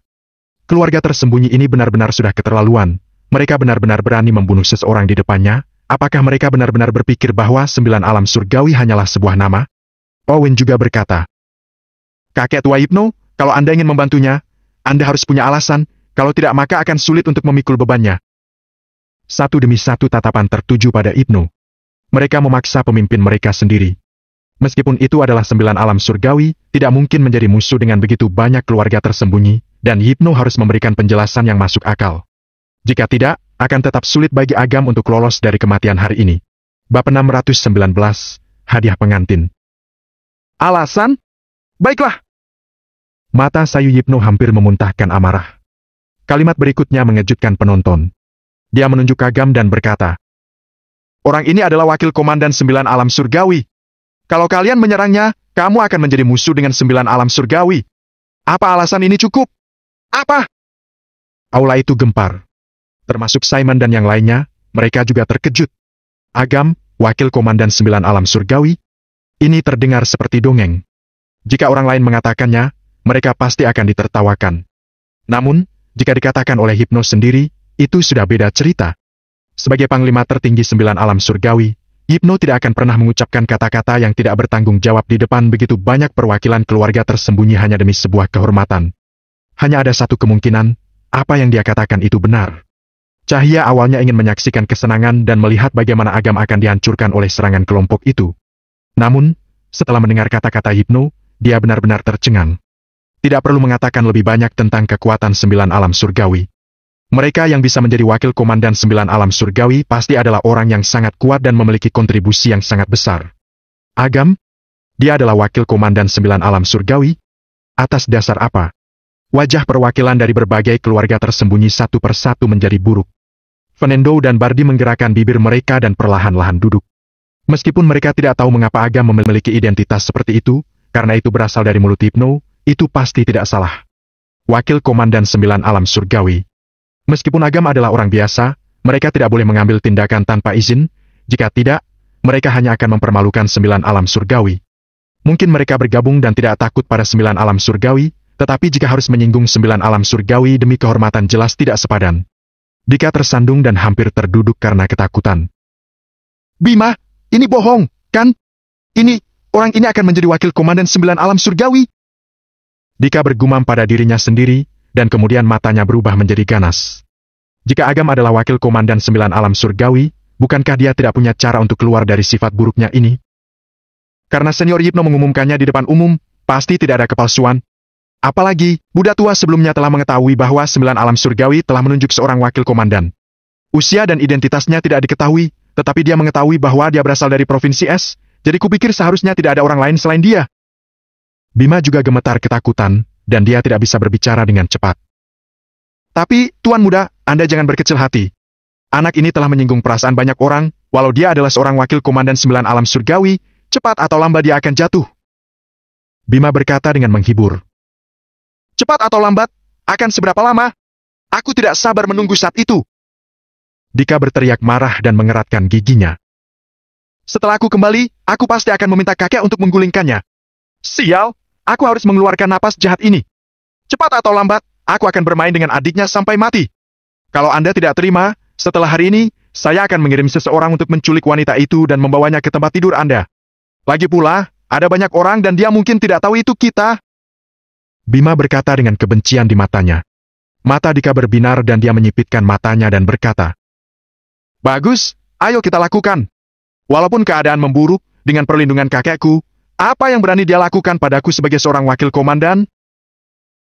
Keluarga tersembunyi ini benar-benar sudah keterlaluan. Mereka benar-benar berani membunuh seseorang di depannya. Apakah mereka benar-benar berpikir bahwa 9 alam surgawi hanyalah sebuah nama? Owen juga berkata, Kakek tua Hypno, kalau Anda ingin membantunya, Anda harus punya alasan, kalau tidak maka akan sulit untuk memikul bebannya. Satu demi satu tatapan tertuju pada Hypno. Mereka memaksa pemimpin mereka sendiri. Meskipun itu adalah 9 alam surgawi, tidak mungkin menjadi musuh dengan begitu banyak keluarga tersembunyi, dan Hypno harus memberikan penjelasan yang masuk akal. Jika tidak, akan tetap sulit bagi Agam untuk lolos dari kematian hari ini. Bab 619, Hadiah Pengantin. Alasan? Baiklah. Mata sayu Hypno hampir memuntahkan amarah. Kalimat berikutnya mengejutkan penonton. Dia menunjuk Agam dan berkata, Orang ini adalah wakil komandan 9 alam surgawi. Kalau kalian menyerangnya, kamu akan menjadi musuh dengan 9 alam surgawi. Apa alasan ini cukup? Apa? Aula itu gempar. Termasuk Simon dan yang lainnya, mereka juga terkejut. Agam, wakil komandan 9 alam surgawi? Ini terdengar seperti dongeng. Jika orang lain mengatakannya, mereka pasti akan ditertawakan. Namun, jika dikatakan oleh Hypno sendiri, itu sudah beda cerita. Sebagai panglima tertinggi 9 alam surgawi, Hypno tidak akan pernah mengucapkan kata-kata yang tidak bertanggung jawab di depan begitu banyak perwakilan keluarga tersembunyi hanya demi sebuah kehormatan. Hanya ada satu kemungkinan, apa yang dia katakan itu benar. Cahya awalnya ingin menyaksikan kesenangan dan melihat bagaimana Agam akan dihancurkan oleh serangan kelompok itu. Namun, setelah mendengar kata-kata Hypno, dia benar-benar tercengang. Tidak perlu mengatakan lebih banyak tentang kekuatan 9 alam surgawi. Mereka yang bisa menjadi wakil komandan 9 alam surgawi pasti adalah orang yang sangat kuat dan memiliki kontribusi yang sangat besar. Agam? Dia adalah wakil komandan 9 alam surgawi? Atas dasar apa? Wajah perwakilan dari berbagai keluarga tersembunyi satu persatu menjadi buruk. Fernando dan Bardi menggerakkan bibir mereka dan perlahan-lahan duduk. Meskipun mereka tidak tahu mengapa Agam memiliki identitas seperti itu, karena itu berasal dari mulut Hypno, itu pasti tidak salah. Wakil komandan 9 alam surgawi. Meskipun Agam adalah orang biasa, mereka tidak boleh mengambil tindakan tanpa izin, jika tidak, mereka hanya akan mempermalukan 9 alam surgawi. Mungkin mereka bergabung dan tidak takut pada 9 alam surgawi, tetapi jika harus menyinggung 9 alam surgawi demi kehormatan jelas tidak sepadan. Dika tersandung dan hampir terduduk karena ketakutan. Bima, ini bohong, kan? Orang ini akan menjadi wakil komandan 9 alam surgawi. Dika bergumam pada dirinya sendiri, dan kemudian matanya berubah menjadi ganas. Jika Agam adalah wakil komandan 9 alam surgawi, bukankah dia tidak punya cara untuk keluar dari sifat buruknya ini? Karena senior Hypno mengumumkannya di depan umum, pasti tidak ada kepalsuan. Apalagi, Buddha tua sebelumnya telah mengetahui bahwa 9 alam surgawi telah menunjuk seorang wakil komandan. Usia dan identitasnya tidak diketahui, tetapi dia mengetahui bahwa dia berasal dari Provinsi S, jadi kupikir seharusnya tidak ada orang lain selain dia. Bima juga gemetar ketakutan, dan dia tidak bisa berbicara dengan cepat. Tapi, Tuan Muda, Anda jangan berkecil hati. Anak ini telah menyinggung perasaan banyak orang, walau dia adalah seorang wakil komandan 9 alam surgawi, cepat atau lambat dia akan jatuh. Bima berkata dengan menghibur. Cepat atau lambat, akan seberapa lama? Aku tidak sabar menunggu saat itu. Dika berteriak marah dan mengeratkan giginya. Setelah aku kembali, aku pasti akan meminta kakek untuk menggulingkannya. Sial, aku harus mengeluarkan napas jahat ini. Cepat atau lambat, aku akan bermain dengan adiknya sampai mati. Kalau Anda tidak terima, setelah hari ini, saya akan mengirim seseorang untuk menculik wanita itu dan membawanya ke tempat tidur Anda. Lagi pula, ada banyak orang dan dia mungkin tidak tahu itu kita. Bima berkata dengan kebencian di matanya. Mata Dika berbinar dan dia menyipitkan matanya dan berkata, Bagus, ayo kita lakukan. Walaupun keadaan memburuk, dengan perlindungan kakekku, apa yang berani dia lakukan padaku sebagai seorang wakil komandan?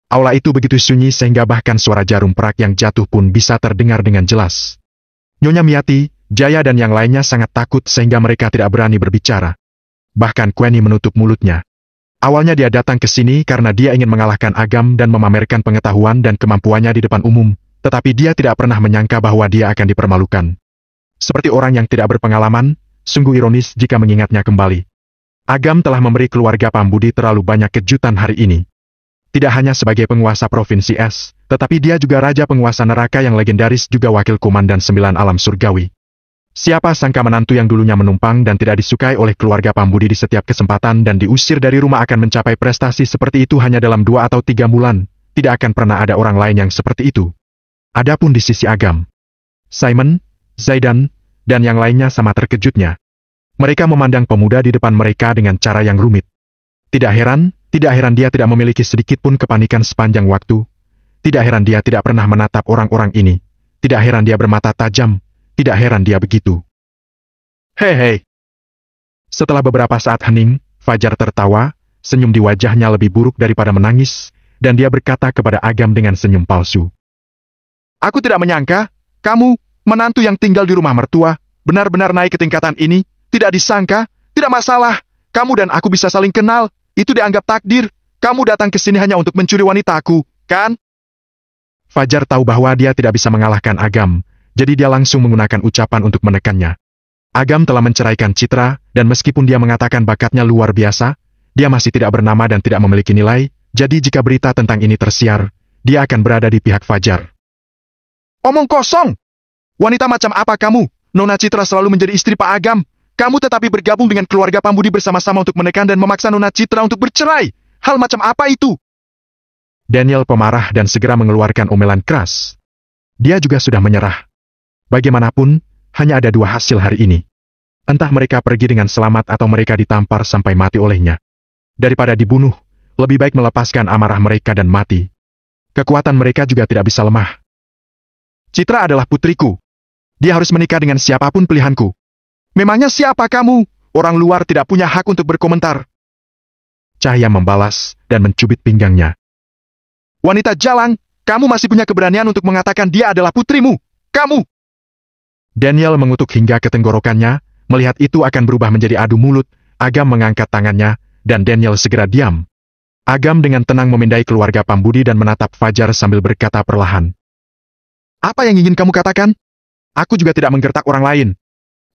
Aula itu begitu sunyi sehingga bahkan suara jarum perak yang jatuh pun bisa terdengar dengan jelas. Nyonya Miati, Jaya dan yang lainnya sangat takut sehingga mereka tidak berani berbicara. Bahkan Queenie menutup mulutnya. Awalnya dia datang ke sini karena dia ingin mengalahkan Agam dan memamerkan pengetahuan dan kemampuannya di depan umum, tetapi dia tidak pernah menyangka bahwa dia akan dipermalukan. Seperti orang yang tidak berpengalaman, sungguh ironis jika mengingatnya kembali. Agam telah memberi keluarga Pambudi terlalu banyak kejutan hari ini. Tidak hanya sebagai penguasa Provinsi Es, tetapi dia juga raja penguasa neraka yang legendaris juga wakil komandan 9 alam surgawi. Siapa sangka menantu yang dulunya menumpang dan tidak disukai oleh keluarga Pambudi di setiap kesempatan dan diusir dari rumah akan mencapai prestasi seperti itu hanya dalam 2 atau 3 bulan, tidak akan pernah ada orang lain yang seperti itu. Adapun di sisi Agam, Simon, Zaidan, dan yang lainnya sama terkejutnya. Mereka memandang pemuda di depan mereka dengan cara yang rumit. Tidak heran dia tidak memiliki sedikit pun kepanikan sepanjang waktu. Tidak heran dia tidak pernah menatap orang-orang ini. Tidak heran dia bermata tajam. Tidak heran dia begitu. Hei. Setelah beberapa saat hening, Fajar tertawa, senyum di wajahnya lebih buruk daripada menangis, dan dia berkata kepada Agam dengan senyum palsu. Aku tidak menyangka, kamu, menantu yang tinggal di rumah mertua, benar-benar naik ke tingkatan ini, tidak disangka, tidak masalah, kamu dan aku bisa saling kenal, itu dianggap takdir, kamu datang ke sini hanya untuk mencuri wanitaku, kan? Fajar tahu bahwa dia tidak bisa mengalahkan Agam, jadi dia langsung menggunakan ucapan untuk menekannya. Agam telah menceraikan Citra, dan meskipun dia mengatakan bakatnya luar biasa, dia masih tidak bernama dan tidak memiliki nilai, jadi jika berita tentang ini tersiar, dia akan berada di pihak Fajar. Omong kosong! Wanita macam apa kamu? Nona Citra selalu menjadi istri Pak Agam. Kamu tetapi bergabung dengan keluarga Pambudi bersama-sama untuk menekan dan memaksa Nona Citra untuk bercerai. Hal macam apa itu? Daniel pemarah dan segera mengeluarkan omelan keras. Dia juga sudah menyerah. Bagaimanapun, hanya ada 2 hasil hari ini. Entah mereka pergi dengan selamat atau mereka ditampar sampai mati olehnya. Daripada dibunuh, lebih baik melepaskan amarah mereka dan mati. Kekuatan mereka juga tidak bisa lemah. Citra adalah putriku. Dia harus menikah dengan siapapun pilihanku. Memangnya siapa kamu? Orang luar tidak punya hak untuk berkomentar. Cahaya membalas dan mencubit pinggangnya. Wanita jalang, kamu masih punya keberanian untuk mengatakan dia adalah putrimu. Kamu! Daniel mengutuk hingga ke tenggorokannya, melihat itu akan berubah menjadi adu mulut. Agam mengangkat tangannya, dan Daniel segera diam. Agam dengan tenang memindai keluarga Pambudi dan menatap Fajar sambil berkata perlahan. Apa yang ingin kamu katakan? Aku juga tidak menggertak orang lain.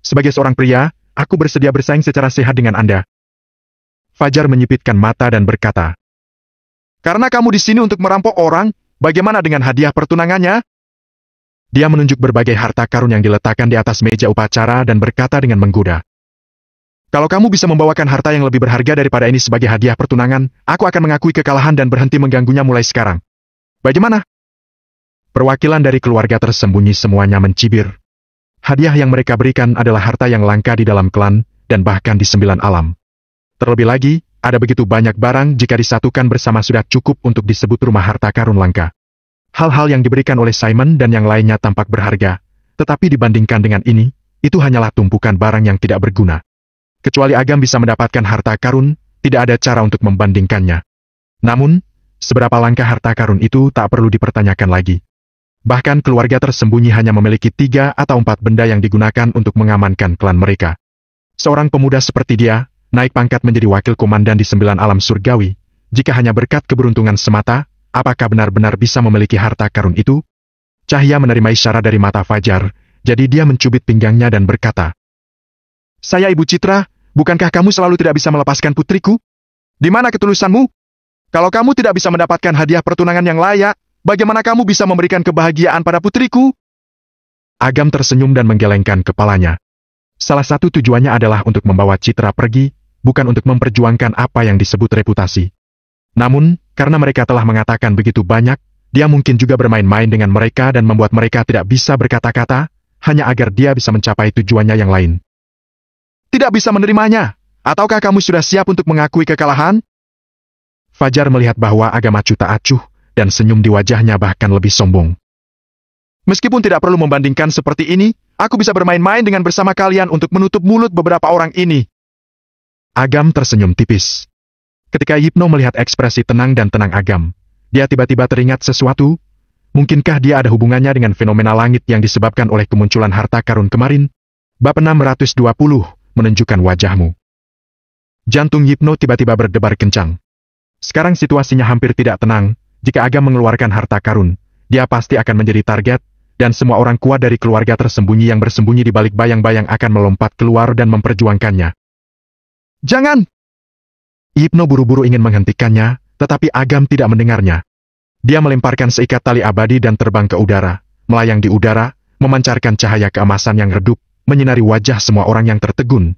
Sebagai seorang pria, aku bersedia bersaing secara sehat dengan Anda. Fajar menyipitkan mata dan berkata, Karena kamu di sini untuk merampok orang, bagaimana dengan hadiah pertunangannya? Dia menunjuk berbagai harta karun yang diletakkan di atas meja upacara dan berkata dengan menggoda. Kalau kamu bisa membawakan harta yang lebih berharga daripada ini sebagai hadiah pertunangan, aku akan mengakui kekalahan dan berhenti mengganggunya mulai sekarang. Bagaimana? Perwakilan dari keluarga tersembunyi semuanya mencibir. Hadiah yang mereka berikan adalah harta yang langka di dalam klan, dan bahkan di 9 alam. Terlebih lagi, ada begitu banyak barang jika disatukan bersama sudah cukup untuk disebut rumah harta karun langka. Hal-hal yang diberikan oleh Simon dan yang lainnya tampak berharga, tetapi dibandingkan dengan ini, itu hanyalah tumpukan barang yang tidak berguna. Kecuali Agam bisa mendapatkan harta karun, tidak ada cara untuk membandingkannya. Namun, seberapa langka harta karun itu tak perlu dipertanyakan lagi. Bahkan keluarga tersembunyi hanya memiliki 3 atau 4 benda yang digunakan untuk mengamankan klan mereka. Seorang pemuda seperti dia, naik pangkat menjadi wakil komandan di 9 alam surgawi, jika hanya berkat keberuntungan semata, apakah benar-benar bisa memiliki harta karun itu? Cahaya menerima isyarat dari mata Fajar, jadi dia mencubit pinggangnya dan berkata, Saya Ibu Citra, bukankah kamu selalu tidak bisa melepaskan putriku? Di mana ketulusanmu? Kalau kamu tidak bisa mendapatkan hadiah pertunangan yang layak, bagaimana kamu bisa memberikan kebahagiaan pada putriku? Agam tersenyum dan menggelengkan kepalanya. Salah satu tujuannya adalah untuk membawa Citra pergi, bukan untuk memperjuangkan apa yang disebut reputasi. Namun, karena mereka telah mengatakan begitu banyak, dia mungkin juga bermain-main dengan mereka dan membuat mereka tidak bisa berkata-kata, hanya agar dia bisa mencapai tujuannya yang lain. Tidak bisa menerimanya. Ataukah kamu sudah siap untuk mengakui kekalahan? Fajar melihat bahwa Agam acuh tak acuh, dan senyum di wajahnya bahkan lebih sombong. Meskipun tidak perlu membandingkan seperti ini, aku bisa bermain-main dengan bersama kalian untuk menutup mulut beberapa orang ini. Agam tersenyum tipis. Ketika Yipno melihat ekspresi tenang dan tenang Agam, dia tiba-tiba teringat sesuatu. Mungkinkah dia ada hubungannya dengan fenomena langit yang disebabkan oleh kemunculan harta karun kemarin? Bab 620, menunjukkan wajahmu. Jantung Yipno tiba-tiba berdebar kencang. Sekarang situasinya hampir tidak tenang. Jika Agam mengeluarkan harta karun, dia pasti akan menjadi target, dan semua orang kuat dari keluarga tersembunyi yang bersembunyi di balik bayang-bayang akan melompat keluar dan memperjuangkannya. Jangan! Yipno buru-buru ingin menghentikannya, tetapi Agam tidak mendengarnya. Dia melemparkan seikat tali abadi dan terbang ke udara, melayang di udara, memancarkan cahaya keemasan yang redup, menyinari wajah semua orang yang tertegun.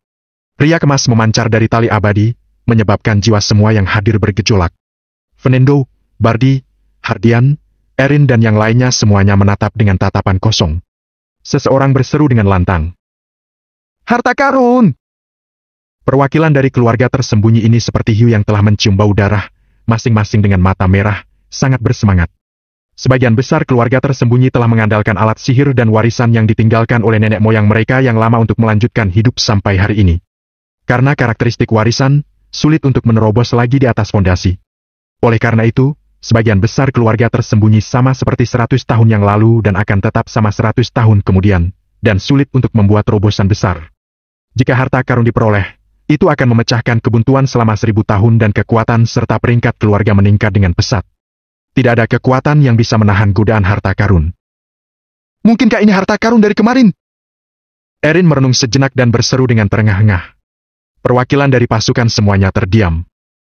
Riak emas memancar dari tali abadi, menyebabkan jiwa semua yang hadir bergejolak. Fernando, Bardi, Hardian, Erin dan yang lainnya semuanya menatap dengan tatapan kosong. Seseorang berseru dengan lantang. Harta karun! Perwakilan dari keluarga tersembunyi ini seperti hiu yang telah mencium bau darah, masing-masing dengan mata merah, sangat bersemangat. Sebagian besar keluarga tersembunyi telah mengandalkan alat sihir dan warisan yang ditinggalkan oleh nenek moyang mereka yang lama untuk melanjutkan hidup sampai hari ini. Karena karakteristik warisan, sulit untuk menerobos lagi di atas fondasi. Oleh karena itu, sebagian besar keluarga tersembunyi sama seperti 100 tahun yang lalu dan akan tetap sama 100 tahun kemudian, dan sulit untuk membuat terobosan besar. Jika harta karun diperoleh, itu akan memecahkan kebuntuan selama 1000 tahun dan kekuatan serta peringkat keluarga meningkat dengan pesat. Tidak ada kekuatan yang bisa menahan godaan harta karun. Mungkinkah ini harta karun dari kemarin? Erin merenung sejenak dan berseru dengan terengah-engah. Perwakilan dari pasukan semuanya terdiam.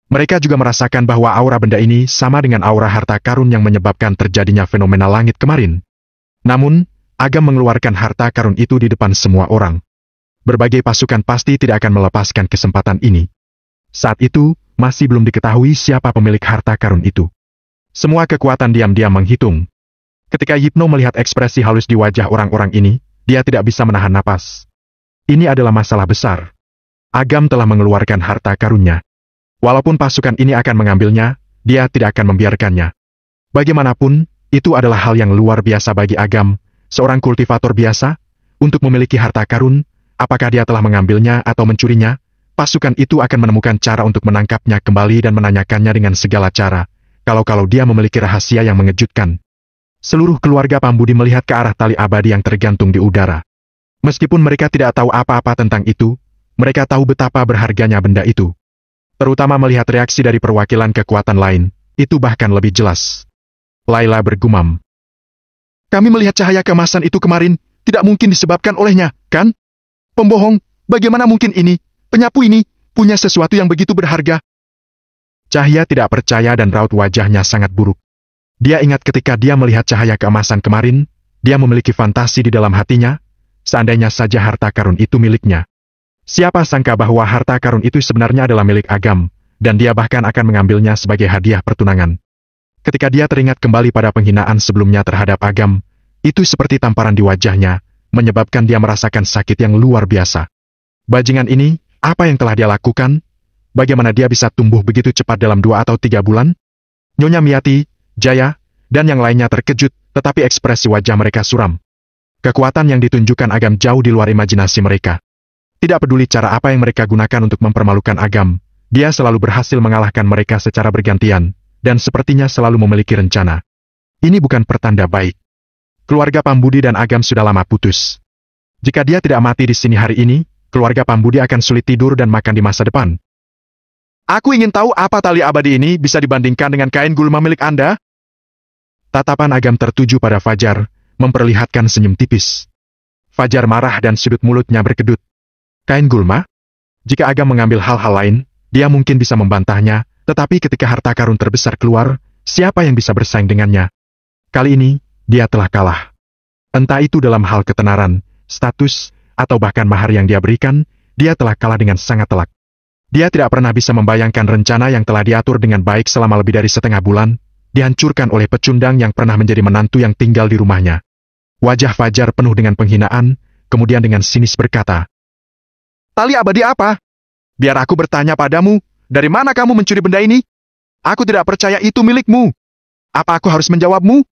Mereka juga merasakan bahwa aura benda ini sama dengan aura harta karun yang menyebabkan terjadinya fenomena langit kemarin. Namun, Agam mengeluarkan harta karun itu di depan semua orang. Berbagai pasukan pasti tidak akan melepaskan kesempatan ini. Saat itu, masih belum diketahui siapa pemilik harta karun itu. Semua kekuatan diam-diam menghitung. Ketika Yipno melihat ekspresi halus di wajah orang-orang ini, dia tidak bisa menahan napas. Ini adalah masalah besar. Agam telah mengeluarkan harta karunnya. Walaupun pasukan ini akan mengambilnya, dia tidak akan membiarkannya. Bagaimanapun, itu adalah hal yang luar biasa bagi Agam, seorang kultivator biasa, untuk memiliki harta karun. Apakah dia telah mengambilnya atau mencurinya, pasukan itu akan menemukan cara untuk menangkapnya kembali dan menanyakannya dengan segala cara, kalau dia memiliki rahasia yang mengejutkan. Seluruh keluarga Pambudi melihat ke arah tali abadi yang tergantung di udara. Meskipun mereka tidak tahu apa-apa tentang itu, mereka tahu betapa berharganya benda itu. Terutama melihat reaksi dari perwakilan kekuatan lain, itu bahkan lebih jelas. Layla bergumam. Kami melihat cahaya keemasan itu kemarin, tidak mungkin disebabkan olehnya, kan? Pembohong, bagaimana mungkin ini, penyapu ini, punya sesuatu yang begitu berharga? Cahaya tidak percaya dan raut wajahnya sangat buruk. Dia ingat ketika dia melihat cahaya keemasan kemarin, dia memiliki fantasi di dalam hatinya, seandainya saja harta karun itu miliknya. Siapa sangka bahwa harta karun itu sebenarnya adalah milik Agam, dan dia bahkan akan mengambilnya sebagai hadiah pertunangan. Ketika dia teringat kembali pada penghinaan sebelumnya terhadap Agam, itu seperti tamparan di wajahnya, menyebabkan dia merasakan sakit yang luar biasa. Bajingan ini, apa yang telah dia lakukan? Bagaimana dia bisa tumbuh begitu cepat dalam 2 atau 3 bulan? Nyonya Miati, Jaya, dan yang lainnya terkejut, tetapi ekspresi wajah mereka suram. Kekuatan yang ditunjukkan Agam jauh di luar imajinasi mereka. Tidak peduli cara apa yang mereka gunakan untuk mempermalukan Agam, dia selalu berhasil mengalahkan mereka secara bergantian, dan sepertinya selalu memiliki rencana. Ini bukan pertanda baik. Keluarga Pambudi dan Agam sudah lama putus. Jika dia tidak mati di sini hari ini, keluarga Pambudi akan sulit tidur dan makan di masa depan. Aku ingin tahu apa tali abadi ini bisa dibandingkan dengan kain gulma milik Anda? Tatapan Agam tertuju pada Fajar, memperlihatkan senyum tipis. Fajar marah dan sudut mulutnya berkedut. Kain gulma? Jika Agam mengambil hal-hal lain, dia mungkin bisa membantahnya, tetapi ketika harta karun terbesar keluar, siapa yang bisa bersaing dengannya? Kali ini, dia telah kalah. Entah itu dalam hal ketenaran, status, atau bahkan mahar yang dia berikan, dia telah kalah dengan sangat telak. Dia tidak pernah bisa membayangkan rencana yang telah diatur dengan baik selama lebih dari setengah bulan, dihancurkan oleh pecundang yang pernah menjadi menantu yang tinggal di rumahnya. Wajah Fajar penuh dengan penghinaan, kemudian dengan sinis berkata, "Tali abadi apa? Biar aku bertanya padamu, dari mana kamu mencuri benda ini? Aku tidak percaya itu milikmu. Apa aku harus menjawabmu?"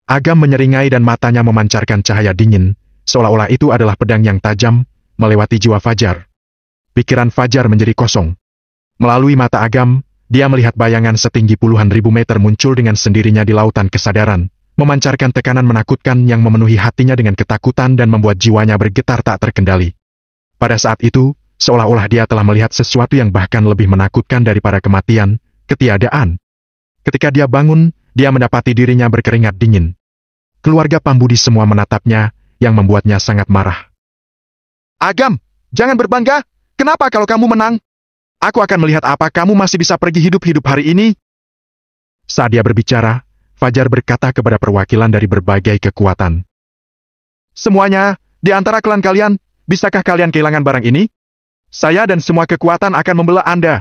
Agam menyeringai dan matanya memancarkan cahaya dingin, seolah-olah itu adalah pedang yang tajam, melewati jiwa Fajar. Pikiran Fajar menjadi kosong. Melalui mata Agam, dia melihat bayangan setinggi puluhan ribu meter muncul dengan sendirinya di lautan kesadaran, memancarkan tekanan menakutkan yang memenuhi hatinya dengan ketakutan dan membuat jiwanya bergetar tak terkendali. Pada saat itu, seolah-olah dia telah melihat sesuatu yang bahkan lebih menakutkan daripada kematian, ketiadaan. Ketika dia bangun, dia mendapati dirinya berkeringat dingin. Keluarga Pambudi semua menatapnya, yang membuatnya sangat marah. "Agam, jangan berbangga. Kenapa kalau kamu menang? Aku akan melihat apa kamu masih bisa pergi hidup-hidup hari ini." Saat dia berbicara, Fajar berkata kepada perwakilan dari berbagai kekuatan. "Semuanya, di antara klan kalian, bisakah kalian kehilangan barang ini? Saya dan semua kekuatan akan membela Anda."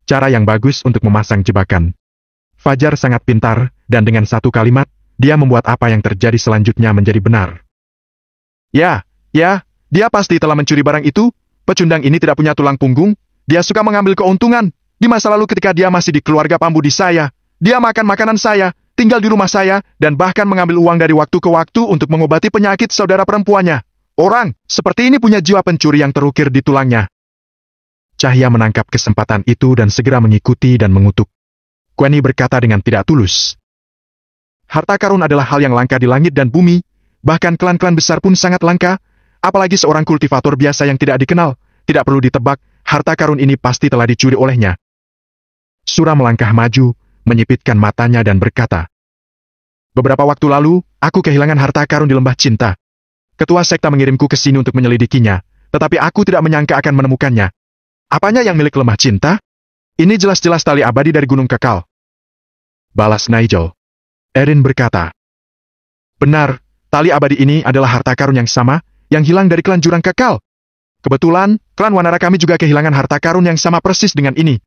Cara yang bagus untuk memasang jebakan. Fajar sangat pintar, dan dengan satu kalimat, dia membuat apa yang terjadi selanjutnya menjadi benar. Ya, dia pasti telah mencuri barang itu. Pecundang ini tidak punya tulang punggung. Dia suka mengambil keuntungan. Di masa lalu ketika dia masih di keluarga Pambudi saya, dia makan makanan saya, tinggal di rumah saya, dan bahkan mengambil uang dari waktu ke waktu untuk mengobati penyakit saudara perempuannya. Orang seperti ini punya jiwa pencuri yang terukir di tulangnya. Cahya menangkap kesempatan itu dan segera mengikuti dan mengutuk. Kuani berkata dengan tidak tulus. "Harta karun adalah hal yang langka di langit dan bumi, bahkan klan-klan besar pun sangat langka, apalagi seorang kultivator biasa yang tidak dikenal, tidak perlu ditebak, harta karun ini pasti telah dicuri olehnya." Sura melangkah maju, menyipitkan matanya dan berkata, "Beberapa waktu lalu, aku kehilangan harta karun di lembah cinta. Ketua sekta mengirimku ke sini untuk menyelidikinya, tetapi aku tidak menyangka akan menemukannya. Apanya yang milik lembah cinta? Ini jelas-jelas tali abadi dari Gunung Kekal," balas Nigel. Erin berkata, "Benar, tali abadi ini adalah harta karun yang sama, yang hilang dari klan Jurang Kekal. Kebetulan, klan Wanara kami juga kehilangan harta karun yang sama persis dengan ini."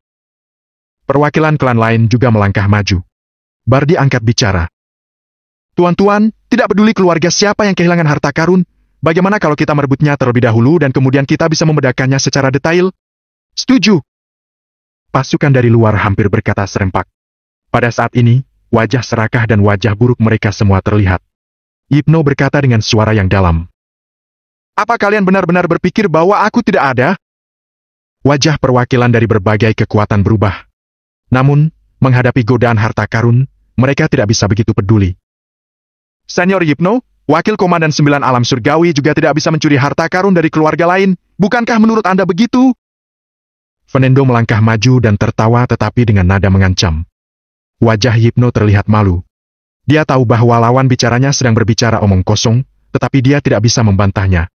Perwakilan klan lain juga melangkah maju. Bardi angkat bicara. "Tuan-tuan, tidak peduli keluarga siapa yang kehilangan harta karun, bagaimana kalau kita merebutnya terlebih dahulu dan kemudian kita bisa membedakannya secara detail?" "Setuju." Pasukan dari luar hampir berkata serempak. Pada saat ini, wajah serakah dan wajah buruk mereka semua terlihat. Yipno berkata dengan suara yang dalam. "Apa kalian benar-benar berpikir bahwa aku tidak ada?" Wajah perwakilan dari berbagai kekuatan berubah. Namun, menghadapi godaan harta karun, mereka tidak bisa begitu peduli. "Senior Yipno, wakil komandan 9 alam surgawi juga tidak bisa mencuri harta karun dari keluarga lain. Bukankah menurut Anda begitu?" Fernando melangkah maju dan tertawa tetapi dengan nada mengancam. Wajah Yipno terlihat malu. Dia tahu bahwa lawan bicaranya sedang berbicara omong kosong, tetapi dia tidak bisa membantahnya.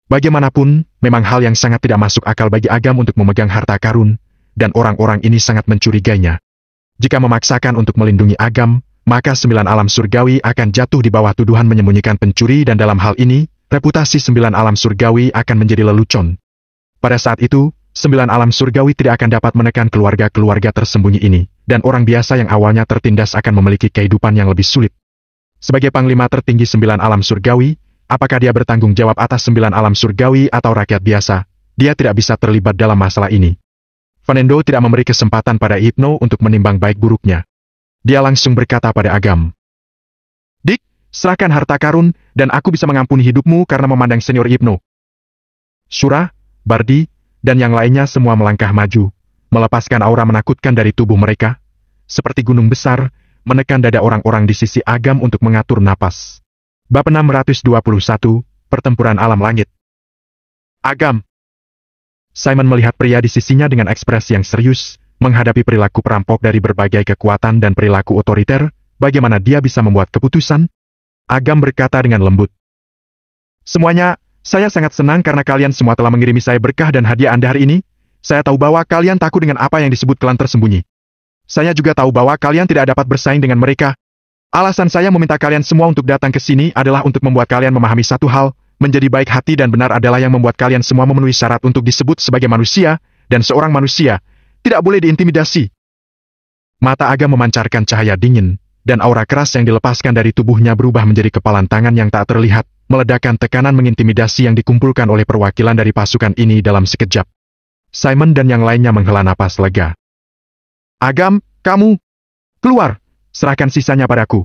Bagaimanapun, memang hal yang sangat tidak masuk akal bagi Agam untuk memegang harta karun, dan orang-orang ini sangat mencurigainya. Jika memaksakan untuk melindungi Agam, maka 9 alam surgawi akan jatuh di bawah tuduhan menyembunyikan pencuri dan dalam hal ini, reputasi 9 alam surgawi akan menjadi lelucon. Pada saat itu, 9 alam surgawi tidak akan dapat menekan keluarga-keluarga tersembunyi ini, dan orang biasa yang awalnya tertindas akan memiliki kehidupan yang lebih sulit. Sebagai panglima tertinggi 9 alam surgawi, apakah dia bertanggung jawab atas 9 alam surgawi atau rakyat biasa? Dia tidak bisa terlibat dalam masalah ini. Fernando tidak memberi kesempatan pada Yipno untuk menimbang baik buruknya. Dia langsung berkata pada Agam, "Dik, serahkan harta karun, dan aku bisa mengampuni hidupmu karena memandang senior Yipno." Sura, Bardi, dan yang lainnya semua melangkah maju, melepaskan aura menakutkan dari tubuh mereka, seperti gunung besar, menekan dada orang-orang di sisi Agam untuk mengatur napas. Bab 621, Pertempuran Alam Langit. "Agam." Simon melihat pria di sisinya dengan ekspresi yang serius, menghadapi perilaku perampok dari berbagai kekuatan dan perilaku otoriter, bagaimana dia bisa membuat keputusan? Agam berkata dengan lembut, "Semuanya, saya sangat senang karena kalian semua telah mengirimi saya berkah dan hadiah Anda hari ini. Saya tahu bahwa kalian takut dengan apa yang disebut klan tersembunyi. Saya juga tahu bahwa kalian tidak dapat bersaing dengan mereka. Alasan saya meminta kalian semua untuk datang ke sini adalah untuk membuat kalian memahami satu hal, menjadi baik hati dan benar adalah yang membuat kalian semua memenuhi syarat untuk disebut sebagai manusia, dan seorang manusia tidak boleh diintimidasi. Mata Agam memancarkan cahaya dingin, dan aura keras yang dilepaskan dari tubuhnya berubah menjadi kepalan tangan yang tak terlihat, meledakkan tekanan mengintimidasi yang dikumpulkan oleh perwakilan dari pasukan ini dalam sekejap. Simon dan yang lainnya menghela napas lega. Agam, kamu keluar, serahkan sisanya padaku.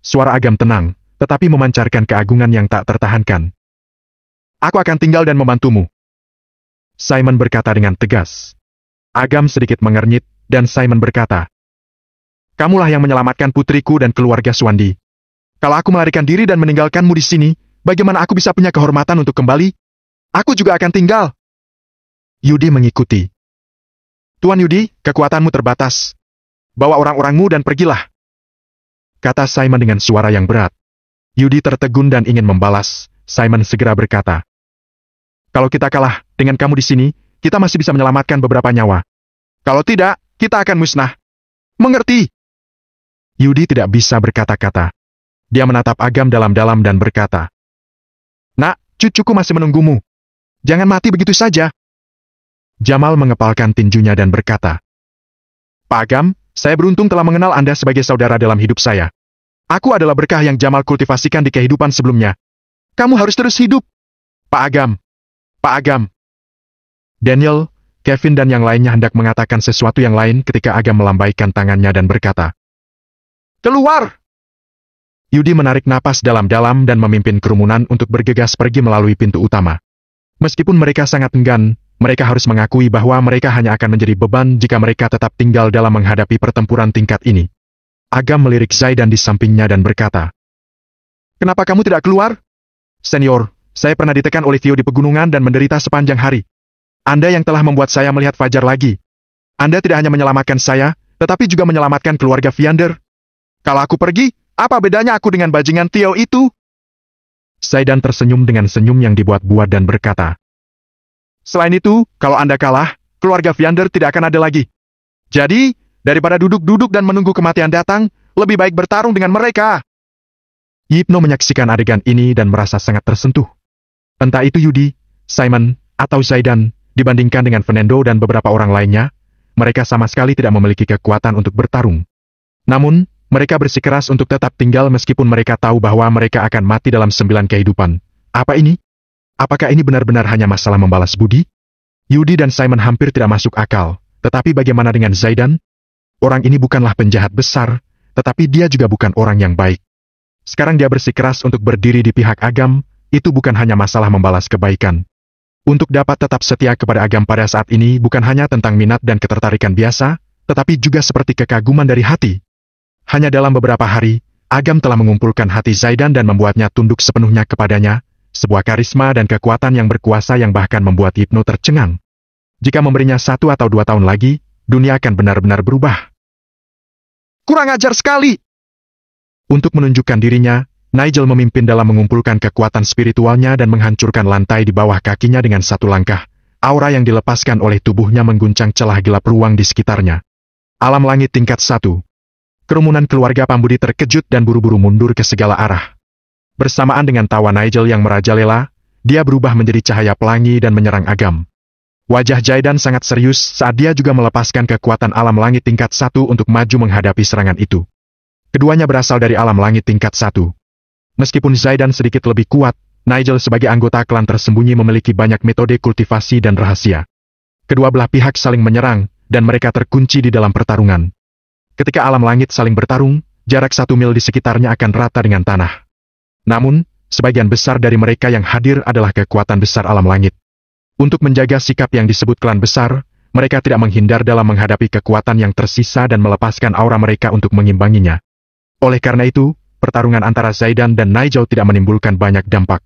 Suara Agam tenang, tetapi memancarkan keagungan yang tak tertahankan. Aku akan tinggal dan membantumu. Simon berkata dengan tegas. Agam sedikit mengernyit, dan Simon berkata, kamulah yang menyelamatkan putriku dan keluarga Swandi. Kalau aku melarikan diri dan meninggalkanmu di sini, bagaimana aku bisa punya kehormatan untuk kembali? Aku juga akan tinggal. Yudi mengikuti. Tuan Yudi, kekuatanmu terbatas. Bawa orang-orangmu dan pergilah. Kata Simon dengan suara yang berat. Yudi tertegun dan ingin membalas. Simon segera berkata, kalau kita kalah dengan kamu di sini, kita masih bisa menyelamatkan beberapa nyawa. Kalau tidak, kita akan musnah. Mengerti? Yudi tidak bisa berkata-kata. Dia menatap Agam dalam-dalam dan berkata, nak, cucuku masih menunggumu. Jangan mati begitu saja. Jamal mengepalkan tinjunya dan berkata, Pak Agam, saya beruntung telah mengenal Anda sebagai saudara dalam hidup saya. Aku adalah berkah yang Jamal kultivasikan di kehidupan sebelumnya. Kamu harus terus hidup. Pak Agam. Pak Agam. Daniel, Kevin dan yang lainnya hendak mengatakan sesuatu yang lain ketika Agam melambaikan tangannya dan berkata, keluar! Yudi menarik napas dalam-dalam dan memimpin kerumunan untuk bergegas pergi melalui pintu utama. Meskipun mereka sangat enggan, mereka harus mengakui bahwa mereka hanya akan menjadi beban jika mereka tetap tinggal dalam menghadapi pertempuran tingkat ini. Agam melirik Zaidan di sampingnya dan berkata, kenapa kamu tidak keluar? Senior, saya pernah ditekan oleh Theo di pegunungan dan menderita sepanjang hari. Anda yang telah membuat saya melihat fajar lagi. Anda tidak hanya menyelamatkan saya, tetapi juga menyelamatkan keluarga Viander. Kalau aku pergi, apa bedanya aku dengan bajingan Theo itu? Zaidan tersenyum dengan senyum yang dibuat-buat dan berkata, selain itu, kalau Anda kalah, keluarga Viander tidak akan ada lagi. Jadi, daripada duduk-duduk dan menunggu kematian datang, lebih baik bertarung dengan mereka. Yipno menyaksikan adegan ini dan merasa sangat tersentuh. Entah itu Yudi, Simon, atau Zaidan, dibandingkan dengan Fernando dan beberapa orang lainnya, mereka sama sekali tidak memiliki kekuatan untuk bertarung. Namun, mereka bersikeras untuk tetap tinggal meskipun mereka tahu bahwa mereka akan mati dalam 9 kehidupan. Apa ini? Apakah ini benar-benar hanya masalah membalas budi? Yudi dan Simon hampir tidak masuk akal, tetapi bagaimana dengan Zaidan? Orang ini bukanlah penjahat besar, tetapi dia juga bukan orang yang baik. Sekarang dia bersikeras untuk berdiri di pihak Agam, itu bukan hanya masalah membalas kebaikan. Untuk dapat tetap setia kepada Agam pada saat ini bukan hanya tentang minat dan ketertarikan biasa, tetapi juga seperti kekaguman dari hati. Hanya dalam beberapa hari, Agam telah mengumpulkan hati Zaidan dan membuatnya tunduk sepenuhnya kepadanya, sebuah karisma dan kekuatan yang berkuasa yang bahkan membuat Yipno tercengang. Jika memberinya 1 atau 2 tahun lagi, dunia akan benar-benar berubah. Kurang ajar sekali! Untuk menunjukkan dirinya, Nigel memimpin dalam mengumpulkan kekuatan spiritualnya dan menghancurkan lantai di bawah kakinya dengan 1 langkah. Aura yang dilepaskan oleh tubuhnya mengguncang celah gelap ruang di sekitarnya. Alam langit tingkat 1. Kerumunan keluarga Pambudi terkejut dan buru-buru mundur ke segala arah. Bersamaan dengan tawa Nigel yang merajalela, dia berubah menjadi cahaya pelangi dan menyerang Agam. Wajah Zaidan sangat serius saat dia juga melepaskan kekuatan alam langit tingkat 1 untuk maju menghadapi serangan itu. Keduanya berasal dari alam langit tingkat 1. Meskipun Zaidan sedikit lebih kuat, Nigel sebagai anggota klan tersembunyi memiliki banyak metode kultivasi dan rahasia. Kedua belah pihak saling menyerang, dan mereka terkunci di dalam pertarungan. Ketika alam langit saling bertarung, jarak 1 mil di sekitarnya akan rata dengan tanah. Namun, sebagian besar dari mereka yang hadir adalah kekuatan besar alam langit. Untuk menjaga sikap yang disebut klan besar, mereka tidak menghindar dalam menghadapi kekuatan yang tersisa dan melepaskan aura mereka untuk mengimbanginya. Oleh karena itu, pertarungan antara Zaidan dan Nigel tidak menimbulkan banyak dampak.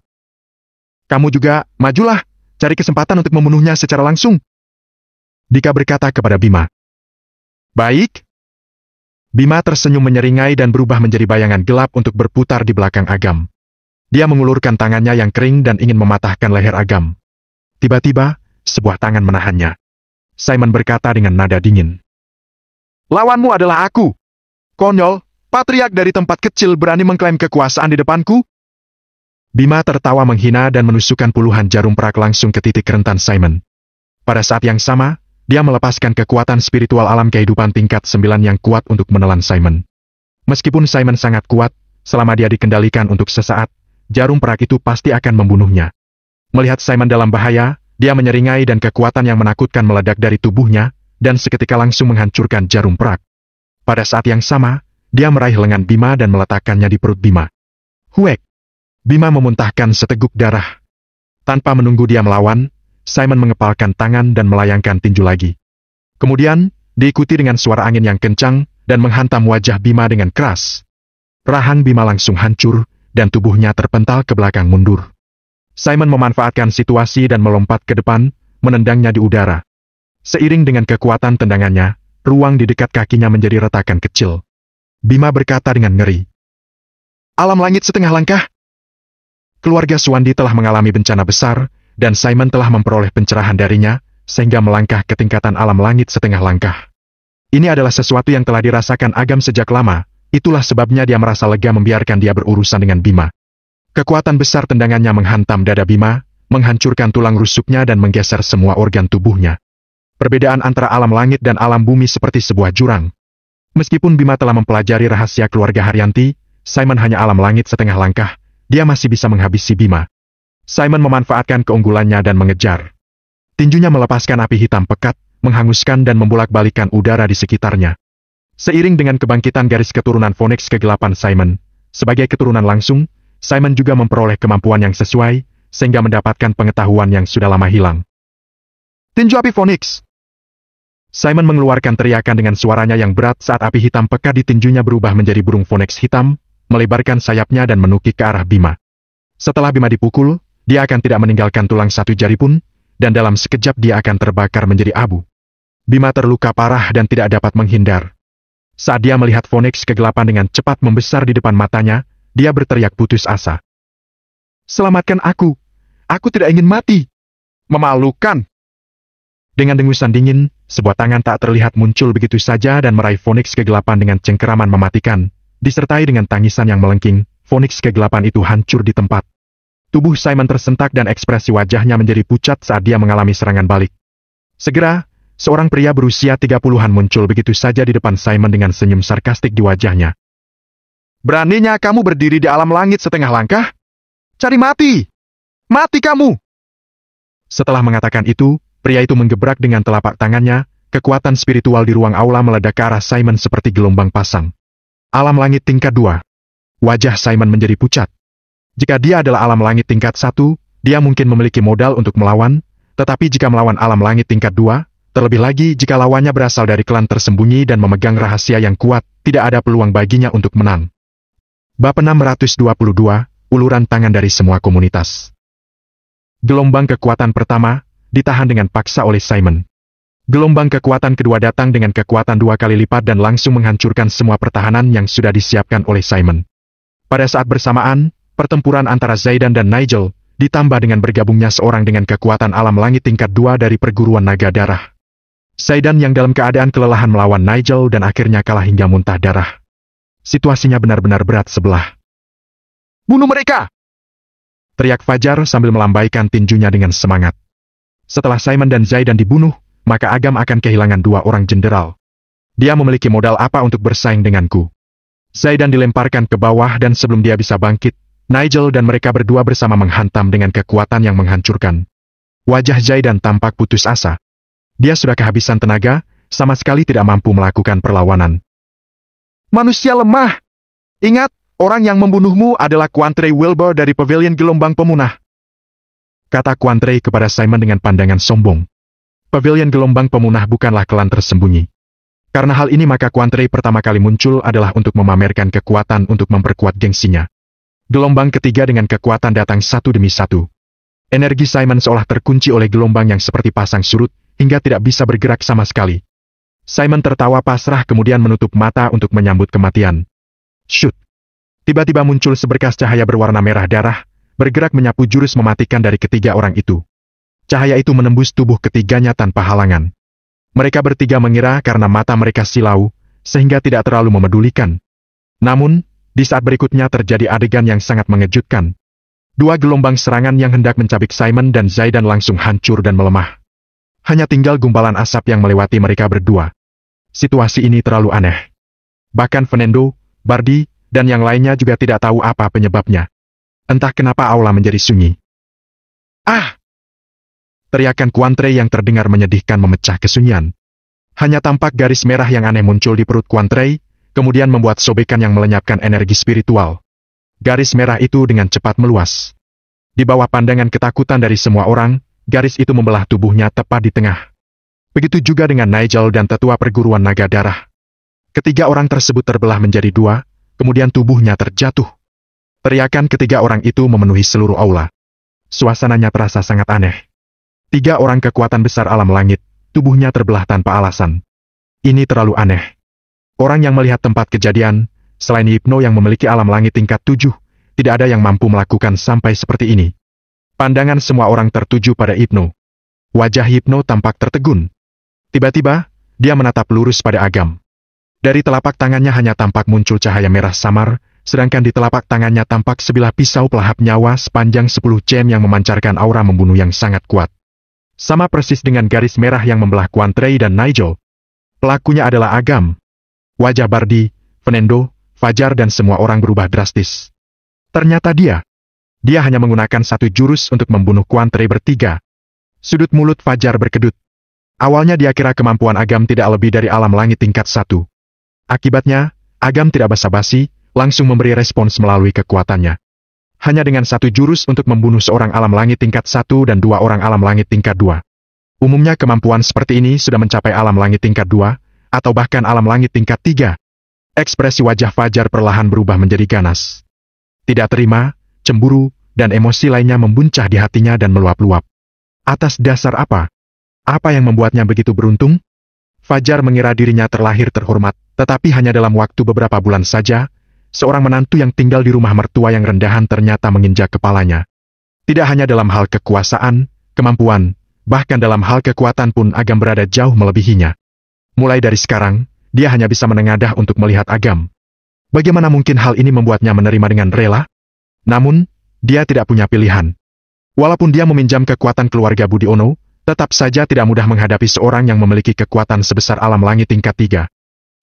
Kamu juga, majulah, cari kesempatan untuk membunuhnya secara langsung. Dika berkata kepada Bima. Baik. Bima tersenyum menyeringai dan berubah menjadi bayangan gelap untuk berputar di belakang Agam. Dia mengulurkan tangannya yang kering dan ingin mematahkan leher Agam. Tiba-tiba, sebuah tangan menahannya. Simon berkata dengan nada dingin. Lawanmu adalah aku. Konyol, patriark dari tempat kecil berani mengklaim kekuasaan di depanku? Bima tertawa menghina dan menusukkan puluhan jarum perak langsung ke titik rentan Simon. Pada saat yang sama, dia melepaskan kekuatan spiritual alam kehidupan tingkat 9 yang kuat untuk menelan Simon. Meskipun Simon sangat kuat, selama dia dikendalikan untuk sesaat, jarum perak itu pasti akan membunuhnya. Melihat Simon dalam bahaya, dia menyeringai dan kekuatan yang menakutkan meledak dari tubuhnya, dan seketika langsung menghancurkan jarum perak. Pada saat yang sama, dia meraih lengan Bima dan meletakkannya di perut Bima. Huek! Bima memuntahkan seteguk darah. Tanpa menunggu dia melawan, Simon mengepalkan tangan dan melayangkan tinju lagi. Kemudian, diikuti dengan suara angin yang kencang, dan menghantam wajah Bima dengan keras. Rahang Bima langsung hancur, dan tubuhnya terpental ke belakang mundur. Simon memanfaatkan situasi dan melompat ke depan, menendangnya di udara. Seiring dengan kekuatan tendangannya, ruang di dekat kakinya menjadi retakan kecil. Bima berkata dengan ngeri. Alam langit setengah langkah. Keluarga Suwandi telah mengalami bencana besar, dan Simon telah memperoleh pencerahan darinya, sehingga melangkah ke tingkatan alam langit setengah langkah. Ini adalah sesuatu yang telah dirasakan Agam sejak lama, itulah sebabnya dia merasa lega membiarkan dia berurusan dengan Bima. Kekuatan besar tendangannya menghantam dada Bima, menghancurkan tulang rusuknya dan menggeser semua organ tubuhnya. Perbedaan antara alam langit dan alam bumi seperti sebuah jurang. Meskipun Bima telah mempelajari rahasia keluarga Haryanti, Simon hanya alam langit setengah langkah, dia masih bisa menghabisi Bima. Simon memanfaatkan keunggulannya dan mengejar. Tinjunya melepaskan api hitam pekat, menghanguskan dan membolak-balikan udara di sekitarnya. Seiring dengan kebangkitan garis keturunan Phoenix kegelapan Simon, sebagai keturunan langsung, Simon juga memperoleh kemampuan yang sesuai, sehingga mendapatkan pengetahuan yang sudah lama hilang. Tinju api Phoenix! Simon mengeluarkan teriakan dengan suaranya yang berat saat api hitam pekat di tinjunya berubah menjadi burung Phoenix hitam, melebarkan sayapnya dan menukik ke arah Bima. Setelah Bima dipukul, dia akan tidak meninggalkan tulang satu jari pun, dan dalam sekejap dia akan terbakar menjadi abu. Bima terluka parah dan tidak dapat menghindar. Saat dia melihat Phoenix kegelapan dengan cepat membesar di depan matanya, dia berteriak putus asa. Selamatkan aku! Aku tidak ingin mati! Memalukan! Dengan dengusan dingin, sebuah tangan tak terlihat muncul begitu saja dan meraih Phoenix kegelapan dengan cengkeraman mematikan, disertai dengan tangisan yang melengking, Phoenix kegelapan itu hancur di tempat. Tubuh Simon tersentak dan ekspresi wajahnya menjadi pucat saat dia mengalami serangan balik. Segera, seorang pria berusia 30-an muncul begitu saja di depan Simon dengan senyum sarkastik di wajahnya. Beraninya kamu berdiri di alam langit setengah langkah? Cari mati! Mati kamu! Setelah mengatakan itu, pria itu menggebrak dengan telapak tangannya, kekuatan spiritual di ruang aula meledak ke arah Simon seperti gelombang pasang. Alam langit tingkat 2. Wajah Simon menjadi pucat. Jika dia adalah alam langit tingkat 1, dia mungkin memiliki modal untuk melawan, tetapi jika melawan alam langit tingkat 2, terlebih lagi jika lawannya berasal dari klan tersembunyi dan memegang rahasia yang kuat, tidak ada peluang baginya untuk menang. Bab 622, uluran tangan dari semua komunitas. Gelombang kekuatan pertama, ditahan dengan paksa oleh Simon. Gelombang kekuatan kedua datang dengan kekuatan 2 kali lipat dan langsung menghancurkan semua pertahanan yang sudah disiapkan oleh Simon. Pada saat bersamaan, pertempuran antara Zaidan dan Nigel, ditambah dengan bergabungnya seorang dengan kekuatan alam langit tingkat 2 dari perguruan naga darah. Zaidan yang dalam keadaan kelelahan melawan Nigel dan akhirnya kalah hingga muntah darah. Situasinya benar-benar berat sebelah. Bunuh mereka! Teriak Fajar sambil melambaikan tinjunya dengan semangat. Setelah Simon dan Zaidan dibunuh, maka Agam akan kehilangan 2 orang jenderal. Dia memiliki modal apa untuk bersaing denganku? Zaidan dilemparkan ke bawah dan sebelum dia bisa bangkit, Nigel dan mereka berdua bersama menghantam dengan kekuatan yang menghancurkan. Wajah Zaidan tampak putus asa. Dia sudah kehabisan tenaga, sama sekali tidak mampu melakukan perlawanan. Manusia lemah! Ingat, orang yang membunuhmu adalah Quantrey Wilbur dari Pavilion Gelombang Pemunah. Kata Quantrey kepada Simon dengan pandangan sombong. Pavilion Gelombang Pemunah bukanlah klan tersembunyi. Karena hal ini maka Quantrey pertama kali muncul adalah untuk memamerkan kekuatan untuk memperkuat gengsinya. Gelombang ketiga dengan kekuatan datang satu demi satu. Energi Simon seolah terkunci oleh gelombang yang seperti pasang surut, hingga tidak bisa bergerak sama sekali. Simon tertawa pasrah kemudian menutup mata untuk menyambut kematian. Shoot! Tiba-tiba muncul seberkas cahaya berwarna merah darah, bergerak menyapu jurus mematikan dari ketiga orang itu. Cahaya itu menembus tubuh ketiganya tanpa halangan. Mereka bertiga mengira karena mata mereka silau, sehingga tidak terlalu memedulikan. Namun, di saat berikutnya terjadi adegan yang sangat mengejutkan. Dua gelombang serangan yang hendak mencabik Simon dan Zaidan langsung hancur dan melemah. Hanya tinggal gumpalan asap yang melewati mereka berdua. Situasi ini terlalu aneh. Bahkan Fernando, Bardi, dan yang lainnya juga tidak tahu apa penyebabnya. Entah kenapa aula menjadi sunyi. Ah! Teriakan Kuantre yang terdengar menyedihkan memecah kesunyian. Hanya tampak garis merah yang aneh muncul di perut Kuantre, kemudian membuat sobekan yang melenyapkan energi spiritual. Garis merah itu dengan cepat meluas. Di bawah pandangan ketakutan dari semua orang, garis itu membelah tubuhnya tepat di tengah. Begitu juga dengan Nigel dan tetua perguruan naga darah. Ketiga orang tersebut terbelah menjadi dua, kemudian tubuhnya terjatuh. Teriakan ketiga orang itu memenuhi seluruh aula. Suasananya terasa sangat aneh. Tiga orang kekuatan besar alam langit, tubuhnya terbelah tanpa alasan. Ini terlalu aneh. Orang yang melihat tempat kejadian, selain Hypno yang memiliki alam langit tingkat 7, tidak ada yang mampu melakukan sampai seperti ini. Pandangan semua orang tertuju pada Hypno. Wajah Hypno tampak tertegun. Tiba-tiba, dia menatap lurus pada Agam. Dari telapak tangannya hanya tampak muncul cahaya merah samar, sedangkan di telapak tangannya tampak sebilah pisau pelahap nyawa sepanjang 10 cm yang memancarkan aura membunuh yang sangat kuat. Sama persis dengan garis merah yang membelah Kuantre dan Nigel. Pelakunya adalah Agam. Wajah Bardi, Fernando, Fajar dan semua orang berubah drastis. Ternyata dia hanya menggunakan satu jurus untuk membunuh Kuantre bertiga. Sudut mulut Fajar berkedut. Awalnya dia kira kemampuan Agam tidak lebih dari alam langit tingkat 1. Akibatnya, Agam tidak basa-basi, langsung memberi respons melalui kekuatannya. Hanya dengan satu jurus untuk membunuh seorang alam langit tingkat 1 dan 2 orang alam langit tingkat 2. Umumnya kemampuan seperti ini sudah mencapai alam langit tingkat 2, atau bahkan alam langit tingkat 3. Ekspresi wajah Fajar perlahan berubah menjadi ganas. Tidak terima, cemburu, dan emosi lainnya membuncah di hatinya dan meluap-luap. Atas dasar apa? Apa yang membuatnya begitu beruntung? Fajar mengira dirinya terlahir terhormat, tetapi hanya dalam waktu beberapa bulan saja, seorang menantu yang tinggal di rumah mertua yang rendahan ternyata menginjak kepalanya. Tidak hanya dalam hal kekuasaan, kemampuan, bahkan dalam hal kekuatan pun Agam berada jauh melebihinya. Mulai dari sekarang, dia hanya bisa menengadah untuk melihat Agam. Bagaimana mungkin hal ini membuatnya menerima dengan rela? Namun, dia tidak punya pilihan. Walaupun dia meminjam kekuatan keluarga Budiono, tetap saja tidak mudah menghadapi seorang yang memiliki kekuatan sebesar alam langit tingkat 3.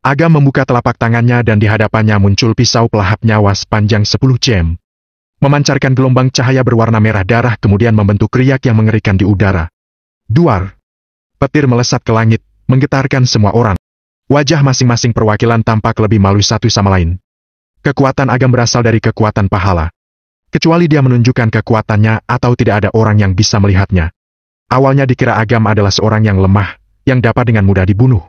Agam membuka telapak tangannya dan di hadapannya muncul pisau pelahap nyawa sepanjang 10 cm. Memancarkan gelombang cahaya berwarna merah darah kemudian membentuk riak yang mengerikan di udara. Duar. Petir melesat ke langit, menggetarkan semua orang. Wajah masing-masing perwakilan tampak lebih malu satu sama lain. Kekuatan Agam berasal dari kekuatan pahala. Kecuali dia menunjukkan kekuatannya atau tidak ada orang yang bisa melihatnya. Awalnya dikira Agam adalah seorang yang lemah, yang dapat dengan mudah dibunuh.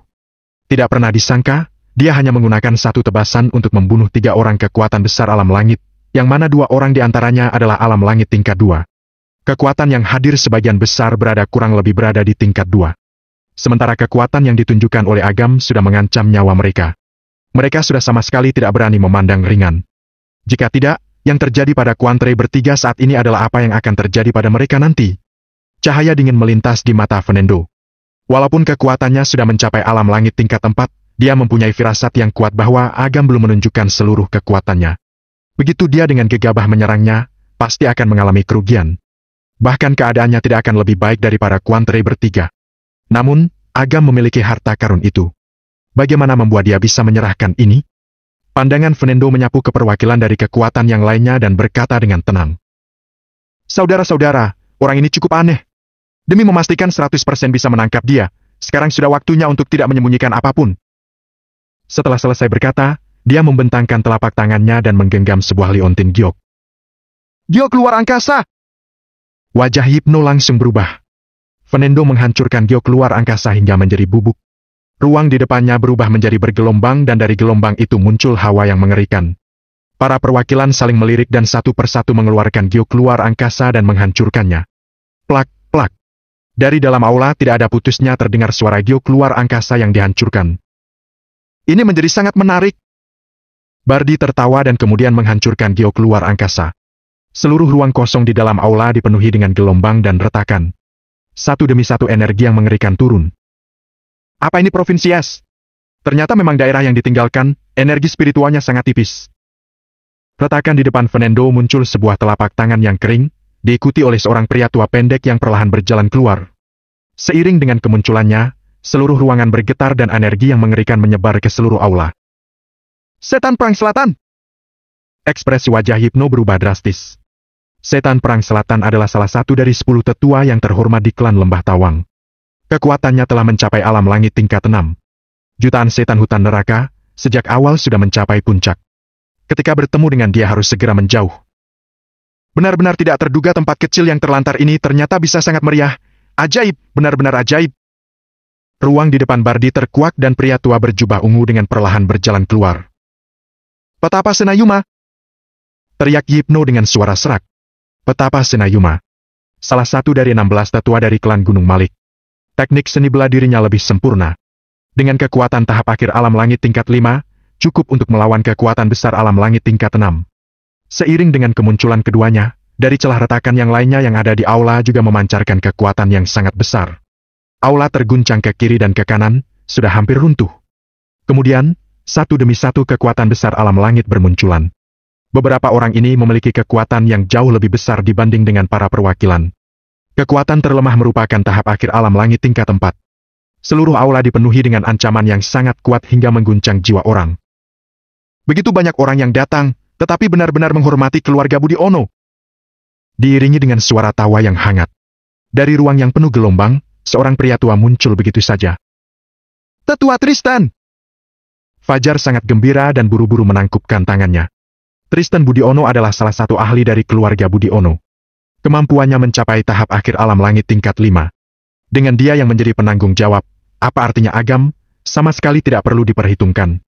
Tidak pernah disangka, dia hanya menggunakan satu tebasan untuk membunuh 3 orang kekuatan besar alam langit, yang mana 2 orang di antaranya adalah alam langit tingkat 2. Kekuatan yang hadir sebagian besar kurang lebih berada di tingkat 2. Sementara kekuatan yang ditunjukkan oleh Agam sudah mengancam nyawa mereka. Mereka sudah sama sekali tidak berani memandang ringan. Jika tidak, yang terjadi pada Kuantre bertiga saat ini adalah apa yang akan terjadi pada mereka nanti. Cahaya dingin melintas di mata Fernando. Walaupun kekuatannya sudah mencapai alam langit tingkat 4, dia mempunyai firasat yang kuat bahwa Agam belum menunjukkan seluruh kekuatannya. Begitu dia dengan gegabah menyerangnya, pasti akan mengalami kerugian. Bahkan keadaannya tidak akan lebih baik daripada Kuantre bertiga. Namun, Agam memiliki harta karun itu. Bagaimana membuat dia bisa menyerahkan ini? Pandangan Fernando menyapu keperwakilan dari kekuatan yang lainnya dan berkata dengan tenang. Saudara-saudara, orang ini cukup aneh. Demi memastikan 100% bisa menangkap dia, sekarang sudah waktunya untuk tidak menyembunyikan apapun. Setelah selesai berkata, dia membentangkan telapak tangannya dan menggenggam sebuah liontin giok. Giok luar angkasa! Wajah Hypno langsung berubah. Fernando menghancurkan giok luar angkasa hingga menjadi bubuk. Ruang di depannya berubah menjadi bergelombang dan dari gelombang itu muncul hawa yang mengerikan. Para perwakilan saling melirik dan satu persatu mengeluarkan giok luar angkasa dan menghancurkannya. Plak, plak. Dari dalam aula tidak ada putusnya terdengar suara giok luar angkasa yang dihancurkan. Ini menjadi sangat menarik. Bardi tertawa dan kemudian menghancurkan giok luar angkasa. Seluruh ruang kosong di dalam aula dipenuhi dengan gelombang dan retakan. satu demi satu energi yang mengerikan turun. Apa ini Provinsias? Ternyata memang daerah yang ditinggalkan, energi spiritualnya sangat tipis. Retakan di depan Fernando muncul sebuah telapak tangan yang kering, diikuti oleh seorang pria tua pendek yang perlahan berjalan keluar. Seiring dengan kemunculannya, seluruh ruangan bergetar dan energi yang mengerikan menyebar ke seluruh aula. Setan Perang Selatan! Ekspresi wajah Hypno berubah drastis. Setan Perang Selatan adalah salah satu dari 10 tetua yang terhormat di klan Lembah Tawang. Kekuatannya telah mencapai alam langit tingkat 6. Jutaan setan hutan neraka, sejak awal sudah mencapai puncak. Ketika bertemu dengan dia harus segera menjauh. Benar-benar tidak terduga tempat kecil yang terlantar ini ternyata bisa sangat meriah. Ajaib, benar-benar ajaib. Ruang di depan Bardi terkuak dan pria tua berjubah ungu dengan perlahan berjalan keluar. Petapa Senayuma! Teriak Hypno dengan suara serak. Petapa Senayuma. Salah satu dari 16 tetua dari klan Gunung Malik. Teknik seni bela dirinya lebih sempurna. Dengan kekuatan tahap akhir alam langit tingkat 5, cukup untuk melawan kekuatan besar alam langit tingkat 6. Seiring dengan kemunculan keduanya, dari celah retakan yang lainnya yang ada di aula juga memancarkan kekuatan yang sangat besar. Aula terguncang ke kiri dan ke kanan, sudah hampir runtuh. Kemudian, satu demi satu kekuatan besar alam langit bermunculan. Beberapa orang ini memiliki kekuatan yang jauh lebih besar dibanding dengan para perwakilan. Kekuatan terlemah merupakan tahap akhir alam langit tingkat 4. Seluruh aula dipenuhi dengan ancaman yang sangat kuat hingga mengguncang jiwa orang. Begitu banyak orang yang datang, tetapi benar-benar menghormati keluarga Budi Ono. Diiringi dengan suara tawa yang hangat. Dari ruang yang penuh gelombang, seorang pria tua muncul begitu saja. Tetua Tristan! Fajar sangat gembira dan buru-buru menangkupkan tangannya. Tristan Budi Ono adalah salah satu ahli dari keluarga Budi Ono. Kemampuannya mencapai tahap akhir alam langit tingkat 5. Dengan dia yang menjadi penanggung jawab, apa artinya agam, sama sekali tidak perlu diperhitungkan.